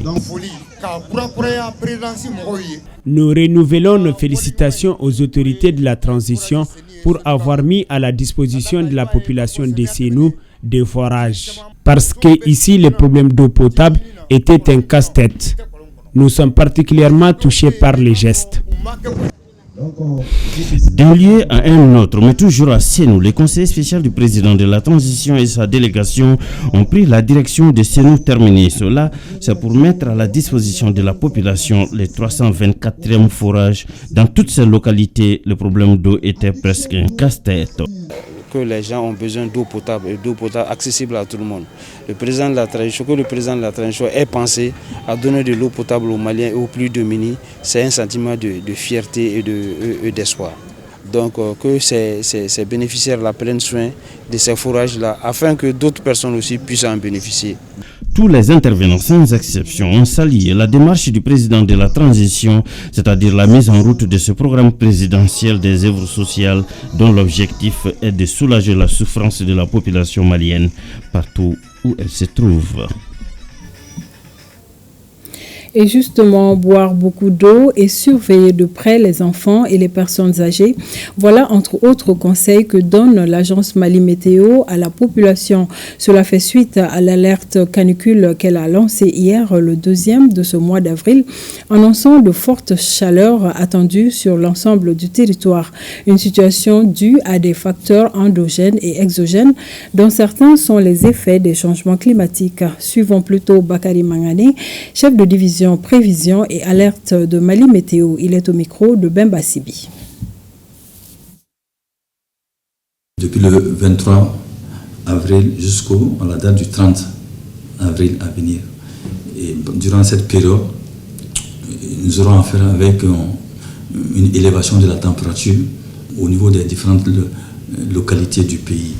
Nous renouvelons nos félicitations aux autorités de la transition pour avoir mis à la disposition de la population de Sénou de forage. Parce que ici, le problème d'eau potable était un casse-tête. Nous sommes particulièrement touchés par les gestes. D'un lieu à un autre, mais toujours à Sénou, les conseillers spéciaux du président de la transition et sa délégation ont pris la direction de Sénou terminé. Cela, c'est pour mettre à la disposition de la population les 324e forages. Dans toutes ces localités, le problème d'eau était presque un casse-tête. Que les gens ont besoin d'eau potable et d'eau potable accessible à tout le monde. Le président de la transition ait pensé à donner de l'eau potable aux Maliens et aux plus démunis, c'est un sentiment de fierté et d'espoir. Donc que ces bénéficiaires prennent soin de ces forages-là afin que d'autres personnes aussi puissent en bénéficier. Tous les intervenants, sans exception, ont salué la démarche du président de la transition, c'est-à-dire la mise en route de ce programme présidentiel des œuvres sociales dont l'objectif est de soulager la souffrance de la population malienne partout où elle se trouve. Et justement, boire beaucoup d'eau et surveiller de près les enfants et les personnes âgées. Voilà entre autres conseils que donne l'agence Mali Météo à la population. Cela fait suite à l'alerte canicule qu'elle a lancée hier, le 2e de ce mois d'avril, annonçant de fortes chaleurs attendues sur l'ensemble du territoire. Une situation due à des facteurs endogènes et exogènes, dont certains sont les effets des changements climatiques. Suivons plutôt Bakary Mangane, chef de division prévision et alerte de Mali Météo. Il est au micro de Bemba Sibi. Depuis le 23 avril jusqu'à la date du 30 avril à venir. Et durant cette période, nous aurons affaire avec une élévation de la température au niveau des différentes localités du pays.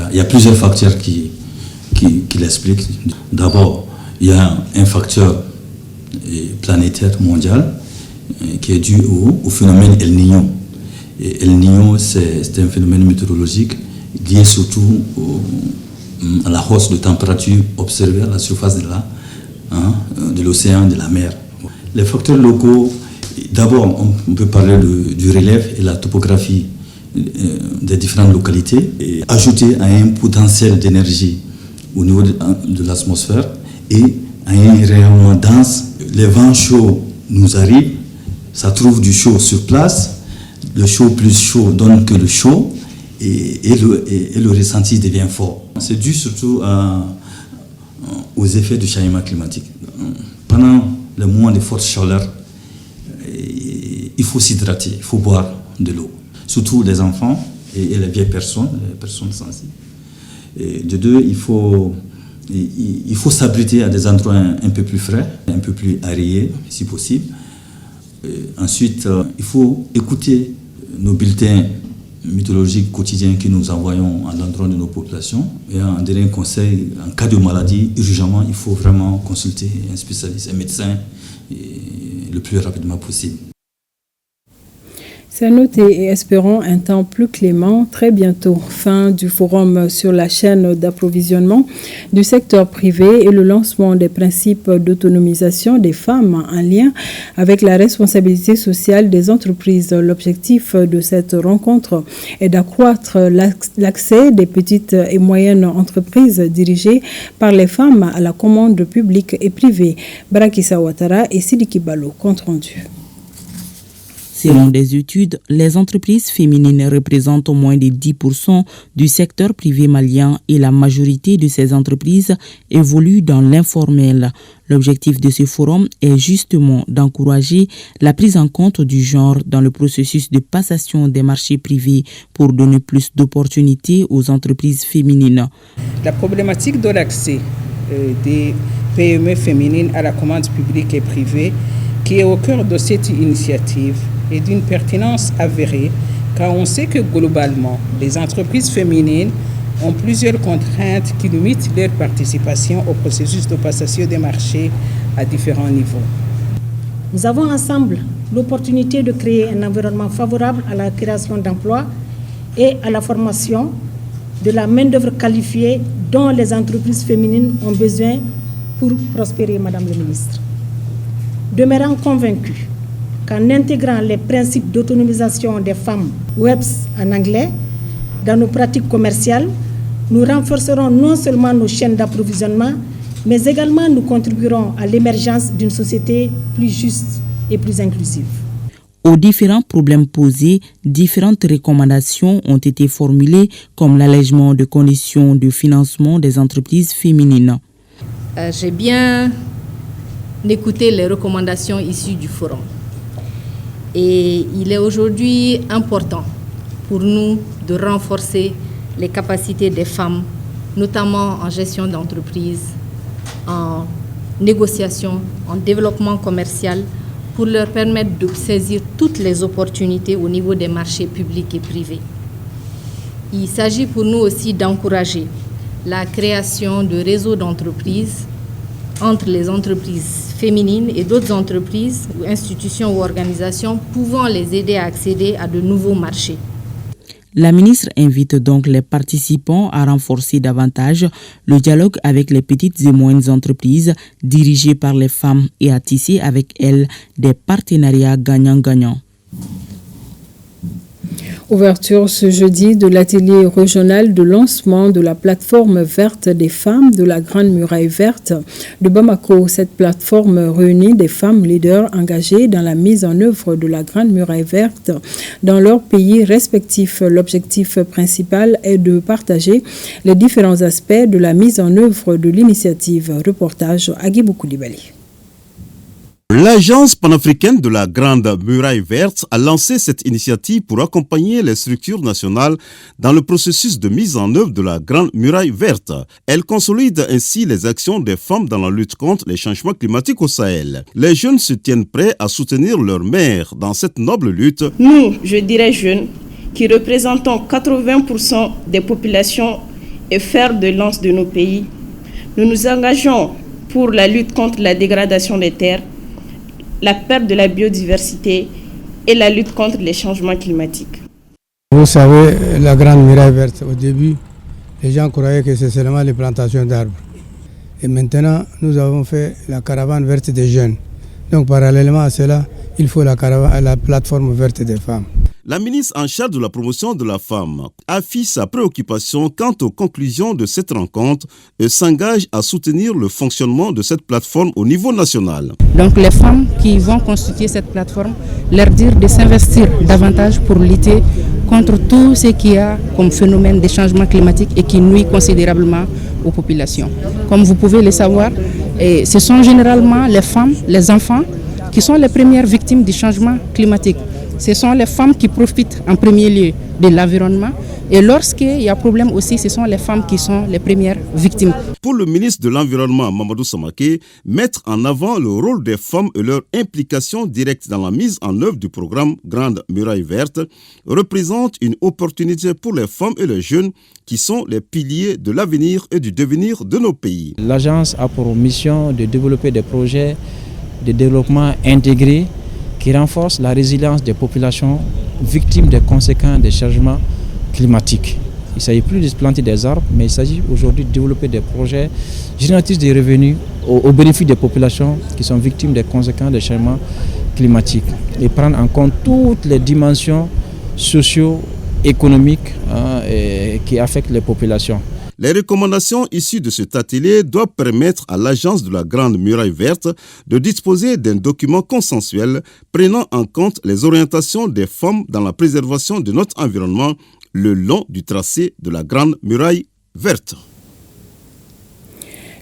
Il y a plusieurs facteurs qui l'expliquent. D'abord, il y a un facteur planétaire mondial qui est dû au phénomène El Niño. Et El Niño, c'est un phénomène météorologique lié surtout à la hausse de température observée à la surface de l'océan, de la mer. Les facteurs locaux, d'abord on peut parler du relief et la topographie des différentes localités, et ajouter à un potentiel d'énergie au niveau de l'atmosphère et à un rayonnement dense. Les vents chauds nous arrivent, ça trouve du chaud sur place, le chaud plus chaud donne que le chaud et le ressenti devient fort. C'est dû surtout aux effets du changement climatique. Pendant le moment de forte chaleur, il faut s'hydrater, il faut boire de l'eau, surtout les enfants et les vieilles personnes, les personnes sensibles. Et de deux, il faut s'abriter à des endroits un peu plus frais, un peu plus aérés, si possible. Ensuite, il faut écouter nos bulletins météorologiques quotidiens que nous envoyons à l'endroit de nos populations. Et un dernier conseil, en cas de maladie, urgemment, il faut vraiment consulter un spécialiste, un médecin, le plus rapidement possible. C'est noté et espérons un temps plus clément très bientôt. Fin du forum sur la chaîne d'approvisionnement du secteur privé et le lancement des principes d'autonomisation des femmes en lien avec la responsabilité sociale des entreprises. L'objectif de cette rencontre est d'accroître l'accès des petites et moyennes entreprises dirigées par les femmes à la commande publique et privée. Barakissa Ouattara et Sidiki Balo, compte rendu. Selon des études, les entreprises féminines représentent moins de 10% du secteur privé malien et la majorité de ces entreprises évoluent dans l'informel. L'objectif de ce forum est justement d'encourager la prise en compte du genre dans le processus de passation des marchés privés pour donner plus d'opportunités aux entreprises féminines. La problématique de l'accès des PME féminines à la commande publique et privée qui est au cœur de cette initiative est d'une pertinence avérée, car on sait que globalement, les entreprises féminines ont plusieurs contraintes qui limitent leur participation au processus de passation des marchés à différents niveaux. Nous avons ensemble l'opportunité de créer un environnement favorable à la création d'emplois et à la formation de la main-d'œuvre qualifiée dont les entreprises féminines ont besoin pour prospérer, Madame la Ministre. Demeurant convaincus qu'en intégrant les principes d'autonomisation des femmes, WEPS en anglais, dans nos pratiques commerciales, Nous renforcerons non seulement nos chaînes d'approvisionnement, mais également nous contribuerons à l'émergence d'une société plus juste et plus inclusive. Aux différents problèmes posés, différentes recommandations ont été formulées comme l'allègement de conditions de financement des entreprises féminines. J'ai bien écouté les recommandations issues du forum. Et il est aujourd'hui important pour nous de renforcer les capacités des femmes, notamment en gestion d'entreprise, en négociation, en développement commercial, pour leur permettre de saisir toutes les opportunités au niveau des marchés publics et privés. Il s'agit pour nous aussi d'encourager la création de réseaux d'entreprises entre les entreprises féminines et d'autres entreprises, ou institutions ou organisations pouvant les aider à accéder à de nouveaux marchés. La ministre invite donc les participants à renforcer davantage le dialogue avec les petites et moyennes entreprises dirigées par les femmes et à tisser avec elles des partenariats gagnant-gagnant. Ouverture ce jeudi de l'atelier régional de lancement de la plateforme verte des femmes de la Grande Muraille Verte de Bamako. Cette plateforme réunit des femmes leaders engagées dans la mise en œuvre de la Grande Muraille Verte dans leurs pays respectifs. L'objectif principal est de partager les différents aspects de la mise en œuvre de l'initiative. Reportage Agibou Koulibaly. L'Agence panafricaine de la Grande Muraille Verte a lancé cette initiative pour accompagner les structures nationales dans le processus de mise en œuvre de la Grande Muraille Verte. Elle consolide ainsi les actions des femmes dans la lutte contre les changements climatiques au Sahel. Les jeunes se tiennent prêts à soutenir leurs mères dans cette noble lutte. Nous, je dirais jeunes, qui représentons 80% des populations et fers de lance de nos pays, nous nous engageons pour la lutte contre la dégradation des terres, la perte de la biodiversité et la lutte contre les changements climatiques. Vous savez, la Grande Muraille Verte, au début, les gens croyaient que c'est seulement les plantations d'arbres. Et maintenant, nous avons fait la caravane verte des jeunes. Donc, parallèlement à cela, il faut la plateforme verte des femmes. La ministre en charge de la promotion de la femme affiche sa préoccupation quant aux conclusions de cette rencontre et s'engage à soutenir le fonctionnement de cette plateforme au niveau national. Donc les femmes qui vont constituer cette plateforme, leur dire de s'investir davantage pour lutter contre tout ce qu'il y a comme phénomène de changement climatique et qui nuit considérablement aux populations. Comme vous pouvez le savoir, ce sont généralement les femmes, les enfants qui sont les premières victimes du changement climatique. Ce sont les femmes qui profitent en premier lieu de l'environnement et lorsqu'il y a problème aussi, ce sont les femmes qui sont les premières victimes. Pour le ministre de l'Environnement, Mamadou Samaké, mettre en avant le rôle des femmes et leur implication directe dans la mise en œuvre du programme Grande Muraille Verte représente une opportunité pour les femmes et les jeunes qui sont les piliers de l'avenir et du devenir de nos pays. L'agence a pour mission de développer des projets de développement intégrés qui renforce la résilience des populations victimes des conséquences des changements climatiques. Il ne s'agit plus de planter des arbres, mais il s'agit aujourd'hui de développer des projets génératrices de revenus au bénéfice des populations qui sont victimes des conséquences des changements climatiques et prendre en compte toutes les dimensions socio-économiques qui affectent les populations. Les recommandations issues de cet atelier doivent permettre à l'Agence de la Grande Muraille Verte de disposer d'un document consensuel prenant en compte les orientations des femmes dans la préservation de notre environnement le long du tracé de la Grande Muraille Verte.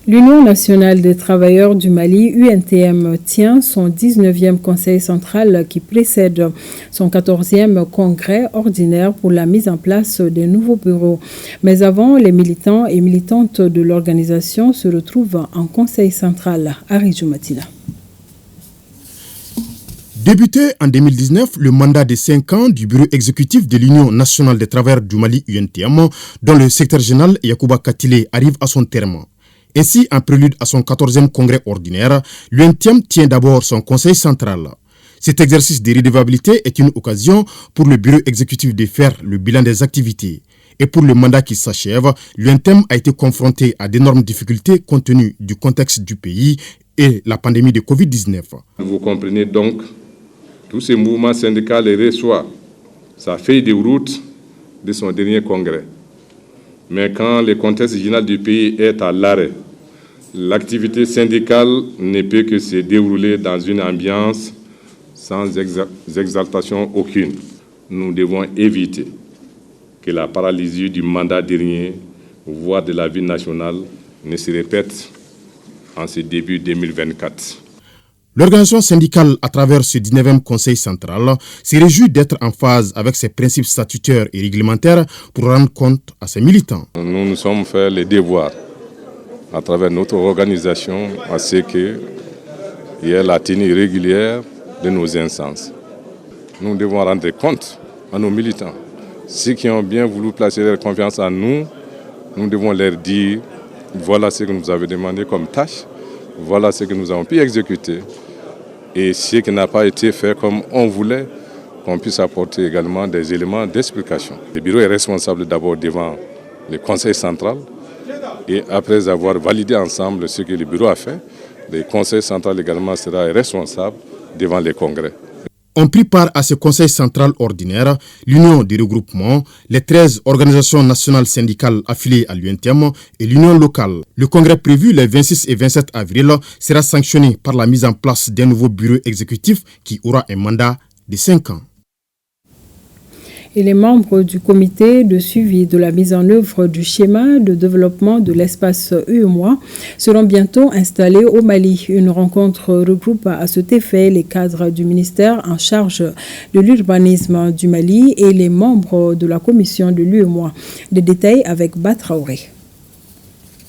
L'Union nationale des travailleurs du Mali, UNTM, tient son 19e conseil central qui précède son 14e congrès ordinaire pour la mise en place des nouveaux bureaux. Mais avant, les militants et militantes de l'organisation se retrouvent en conseil central. Aridjou Matina. Débuté en 2019, le mandat de 5 ans du bureau exécutif de l'Union nationale des travailleurs du Mali, UNTM, dont le secrétaire général Yacouba Katile arrive à son terme. Ainsi, en prélude à son 14e congrès ordinaire, l'UNTM tient d'abord son conseil central. Cet exercice de redevabilité est une occasion pour le bureau exécutif de faire le bilan des activités. Et pour le mandat qui s'achève, l'UNTM a été confronté à d'énormes difficultés compte tenu du contexte du pays et la pandémie de Covid-19. Vous comprenez donc, tous ces mouvements syndicaux reçoivent sa feuille de route de son dernier congrès. Mais quand le contexte général du pays est à l'arrêt, l'activité syndicale ne peut que se dérouler dans une ambiance sans exaltation aucune. Nous devons éviter que la paralysie du mandat dernier, voire de la vie nationale, ne se répète en ce début 2024. L'organisation syndicale, à travers ce 19e Conseil central, se réjouit d'être en phase avec ses principes statutaires et réglementaires pour rendre compte à ses militants. Nous nous sommes fait les devoirs, à travers notre organisation, à ce qu'il y ait la tenue régulière de nos instances. Nous devons rendre compte à nos militants. Ceux qui ont bien voulu placer leur confiance en nous, nous devons leur dire, voilà ce que nous avons demandé comme tâche, voilà ce que nous avons pu exécuter. Et ce qui n'a pas été fait comme on voulait, qu'on puisse apporter également des éléments d'explication. Le bureau est responsable d'abord devant le Conseil central et après avoir validé ensemble ce que le bureau a fait, le Conseil central également sera responsable devant les congrès. Ont pris part à ce Conseil central ordinaire l'Union des regroupements, les 13 organisations nationales syndicales affiliées à l'UNTM et l'Union locale. Le congrès prévu les 26 et 27 avril sera sanctionné par la mise en place d'un nouveau bureau exécutif qui aura un mandat de 5 ans. Et les membres du comité de suivi de la mise en œuvre du schéma de développement de l'espace UEMOA seront bientôt installés au Mali. Une rencontre regroupe à cet effet les cadres du ministère en charge de l'urbanisme du Mali et les membres de la commission de l'UEMOA. Des détails avec Batraoré.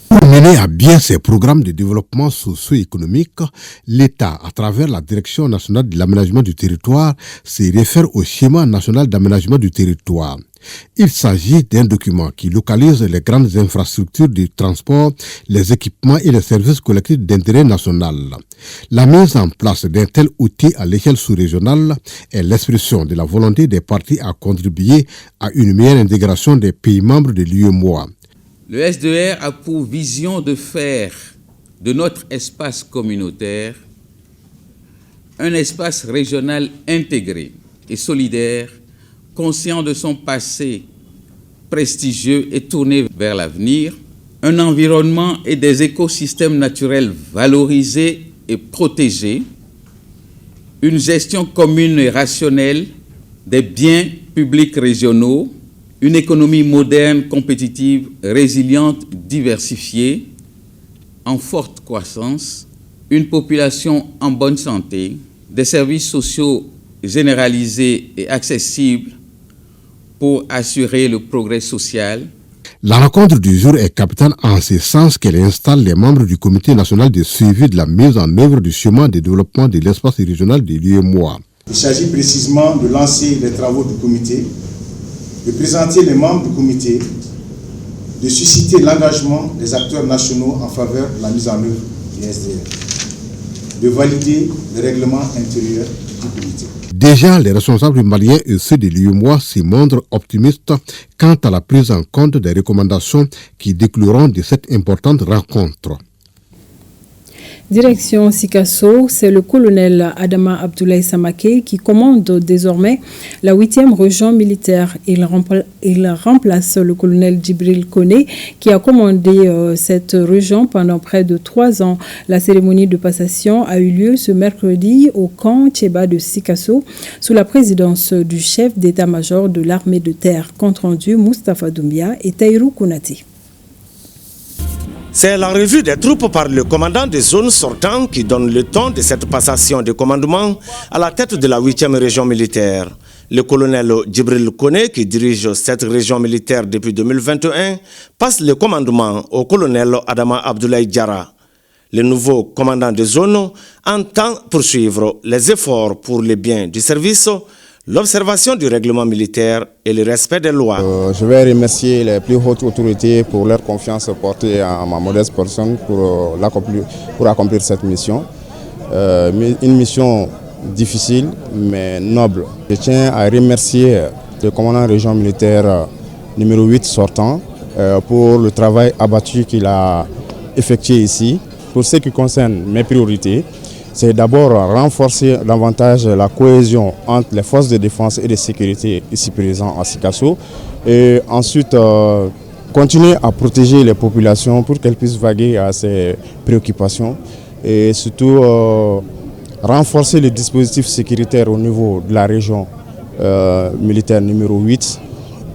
Pour mener à bien ces programmes de développement socio-économique, l'État, à travers la Direction nationale de l'aménagement du territoire, se réfère au schéma national d'aménagement du territoire. Il s'agit d'un document qui localise les grandes infrastructures du transport, les équipements et les services collectifs d'intérêt national. La mise en place d'un tel outil à l'échelle sous-régionale est l'expression de la volonté des parties à contribuer à une meilleure intégration des pays membres de l'UEMOA. Le SDR a pour vision de faire de notre espace communautaire un espace régional intégré et solidaire, conscient de son passé prestigieux et tourné vers l'avenir, un environnement et des écosystèmes naturels valorisés et protégés, une gestion commune et rationnelle des biens publics régionaux, une économie moderne, compétitive, résiliente, diversifiée, en forte croissance, une population en bonne santé, des services sociaux généralisés et accessibles pour assurer le progrès social. La rencontre du jour est capitale en ce sens qu'elle installe les membres du comité national de suivi de la mise en œuvre du schéma de développement de l'espace régional de l'UEMOA. Il s'agit précisément de lancer les travaux du comité, de présenter les membres du comité, de susciter l'engagement des acteurs nationaux en faveur de la mise en œuvre du SDR, de valider le règlement intérieur du comité. Déjà, les responsables maliens et ceux de l'UEMOA se montrent optimistes quant à la prise en compte des recommandations qui découleront de cette importante rencontre. Direction Sikasso, c'est le colonel Adama Abdoulaye Samake qui commande désormais la 8e région militaire. Il remplace le colonel Djibril Koné qui a commandé cette région pendant près de 3 ans. La cérémonie de passation a eu lieu ce mercredi au camp Tcheba de Sikasso sous la présidence du chef d'état-major de l'armée de terre. Compte rendu Moustapha Doumbia et Taïrou Kounati. C'est la revue des troupes par le commandant des zones sortant qui donne le ton de cette passation de commandement à la tête de la 8e région militaire. Le colonel Djibril Koné, qui dirige cette région militaire depuis 2021, passe le commandement au colonel Adama Abdoulaye Diarra. Le nouveau commandant de zone entend poursuivre les efforts pour le bien du service, l'observation du règlement militaire et le respect des lois. Je vais remercier les plus hautes autorités pour leur confiance portée à ma modeste personne pour accomplir cette mission. Une mission difficile mais noble. Je tiens à remercier le commandant région militaire numéro 8 sortant pour le travail abattu qu'il a effectué ici. Pour ce qui concerne mes priorités, c'est d'abord renforcer davantage la cohésion entre les forces de défense et de sécurité ici présentes à Sikasso et ensuite continuer à protéger les populations pour qu'elles puissent vaguer à ces préoccupations et surtout renforcer les dispositifs sécuritaires au niveau de la région militaire numéro 8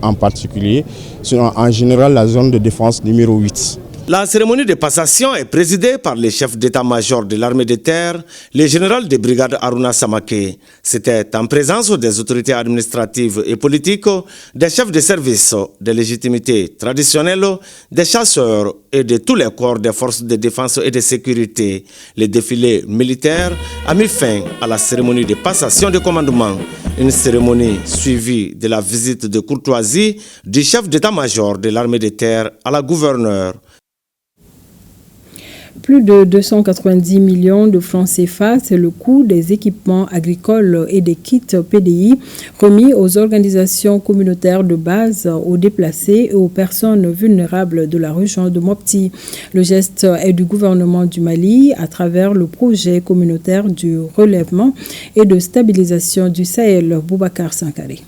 en particulier, sinon en général la zone de défense numéro 8. La cérémonie de passation est présidée par le chef d'état-major de l'armée de terre, le général de brigade Aruna Samake. C'était en présence des autorités administratives et politiques, des chefs de service de légitimité traditionnelle, des chasseurs et de tous les corps des forces de défense et de sécurité. Le défilé militaire a mis fin à la cérémonie de passation de commandement. Une cérémonie suivie de la visite de courtoisie du chef d'état-major de l'armée de terre à la gouverneure. Plus de 290 millions de francs CFA, c'est le coût des équipements agricoles et des kits PDI remis aux organisations communautaires de base, aux déplacés et aux personnes vulnérables de la région de Mopti. Le geste est du gouvernement du Mali à travers le projet communautaire du relèvement et de stabilisation du Sahel, Boubacar Sankari.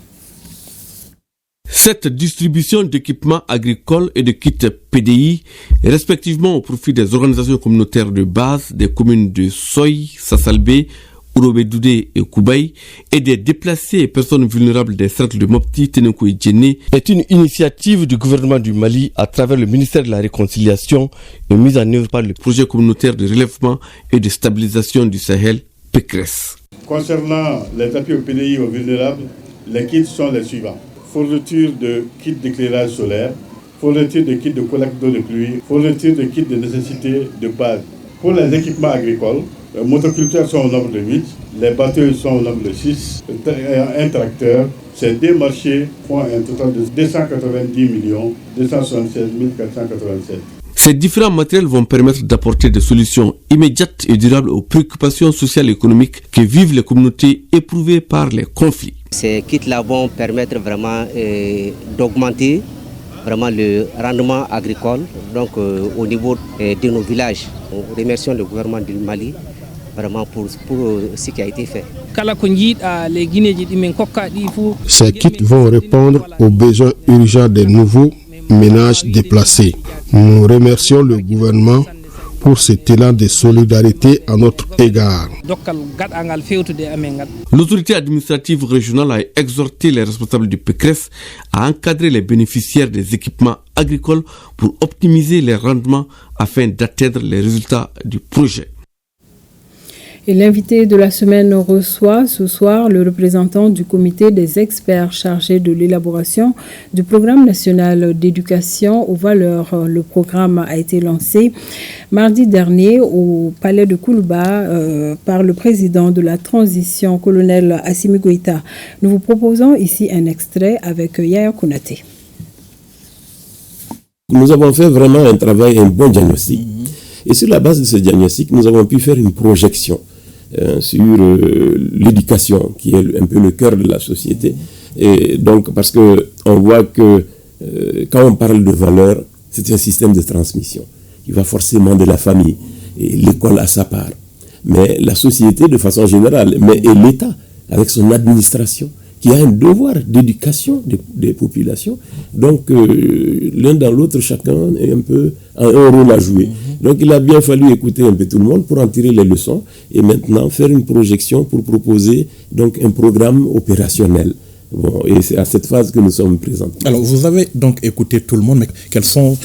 Cette distribution d'équipements agricoles et de kits PDI, respectivement au profit des organisations communautaires de base des communes de Soy, Sassalbé, Ourobedoudé et Koubaï, et des déplacés et personnes vulnérables des cercles de Mopti, Tenenko et Djenné, est une initiative du gouvernement du Mali à travers le ministère de la Réconciliation et mise en œuvre par le projet communautaire de relèvement et de stabilisation du Sahel, PECRES. Concernant les appuis au PDI aux vulnérables, les kits sont les suivants. Fourniture de kits d'éclairage solaire, fourniture de kits de collecte d'eau de pluie, fourniture de kits de nécessité de base. Pour les équipements agricoles, les motoculteurs sont au nombre de 8, les batteurs sont au nombre de 6, un tracteur. Ces deux marchés font un total de 290 276 487. Ces différents matériels vont permettre d'apporter des solutions immédiates et durables aux préoccupations sociales et économiques que vivent les communautés éprouvées par les conflits. Ces kits-là vont permettre vraiment d'augmenter vraiment le rendement agricole donc, au niveau de nos villages. Nous remercions le gouvernement du Mali vraiment pour ce qui a été fait. Ces kits vont répondre aux besoins urgents des nouveaux ménages déplacés. Nous remercions le gouvernement pour cet élan de solidarité à notre égard. L'autorité administrative régionale a exhorté les responsables du PECRES à encadrer les bénéficiaires des équipements agricoles pour optimiser les rendements afin d'atteindre les résultats du projet. Et l'invité de la semaine reçoit ce soir le représentant du comité des experts chargé de l'élaboration du programme national d'éducation aux valeurs. Le programme a été lancé mardi dernier au palais de Koulouba par le président de la transition, colonel Assimi Goïta. Nous vous proposons ici un extrait avec Yaya Konaté. Nous avons fait vraiment un travail, un bon diagnostic. Et sur la base de ce diagnostic, nous avons pu faire une projection sur l'éducation, qui est un peu le cœur de la société. Et donc, parce qu'on voit que quand on parle de valeurs, c'est un système de transmission qui va forcément de la famille, et l'école à sa part. Mais la société de façon générale, et l'État avec son administration, qui a un devoir d'éducation des populations. Donc, l'un dans l'autre, chacun est un peu un rôle à jouer. Donc, il a bien fallu écouter un peu tout le monde pour en tirer les leçons et maintenant faire une projection pour proposer donc un programme opérationnel. Bon, et c'est à cette phase que nous sommes présents. Alors, vous avez donc écouté tout le monde, mais quelles sont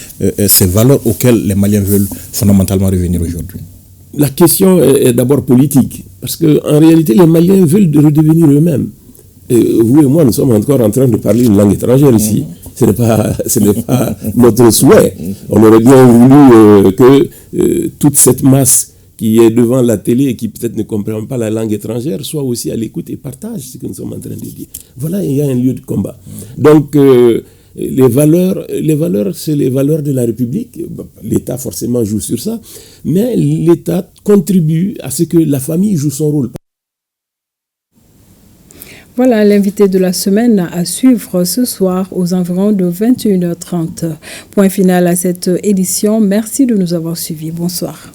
ces valeurs auxquelles les Maliens veulent fondamentalement revenir aujourd'hui? La question est d'abord politique, parce qu'en réalité, les Maliens veulent redevenir eux-mêmes. Vous et moi, nous sommes encore en train de parler une langue étrangère ici. Ce n'est pas notre souhait. On aurait bien voulu que toute cette masse qui est devant la télé et qui peut-être ne comprend pas la langue étrangère soit aussi à l'écoute et partage ce que nous sommes en train de dire. Voilà, il y a un lieu de combat. Donc, les valeurs, c'est les valeurs de la République. L'État forcément joue sur ça, mais l'État contribue à ce que la famille joue son rôle. Voilà l'invité de la semaine à suivre ce soir aux environs de 21h30. Point final à cette édition. Merci de nous avoir suivis. Bonsoir.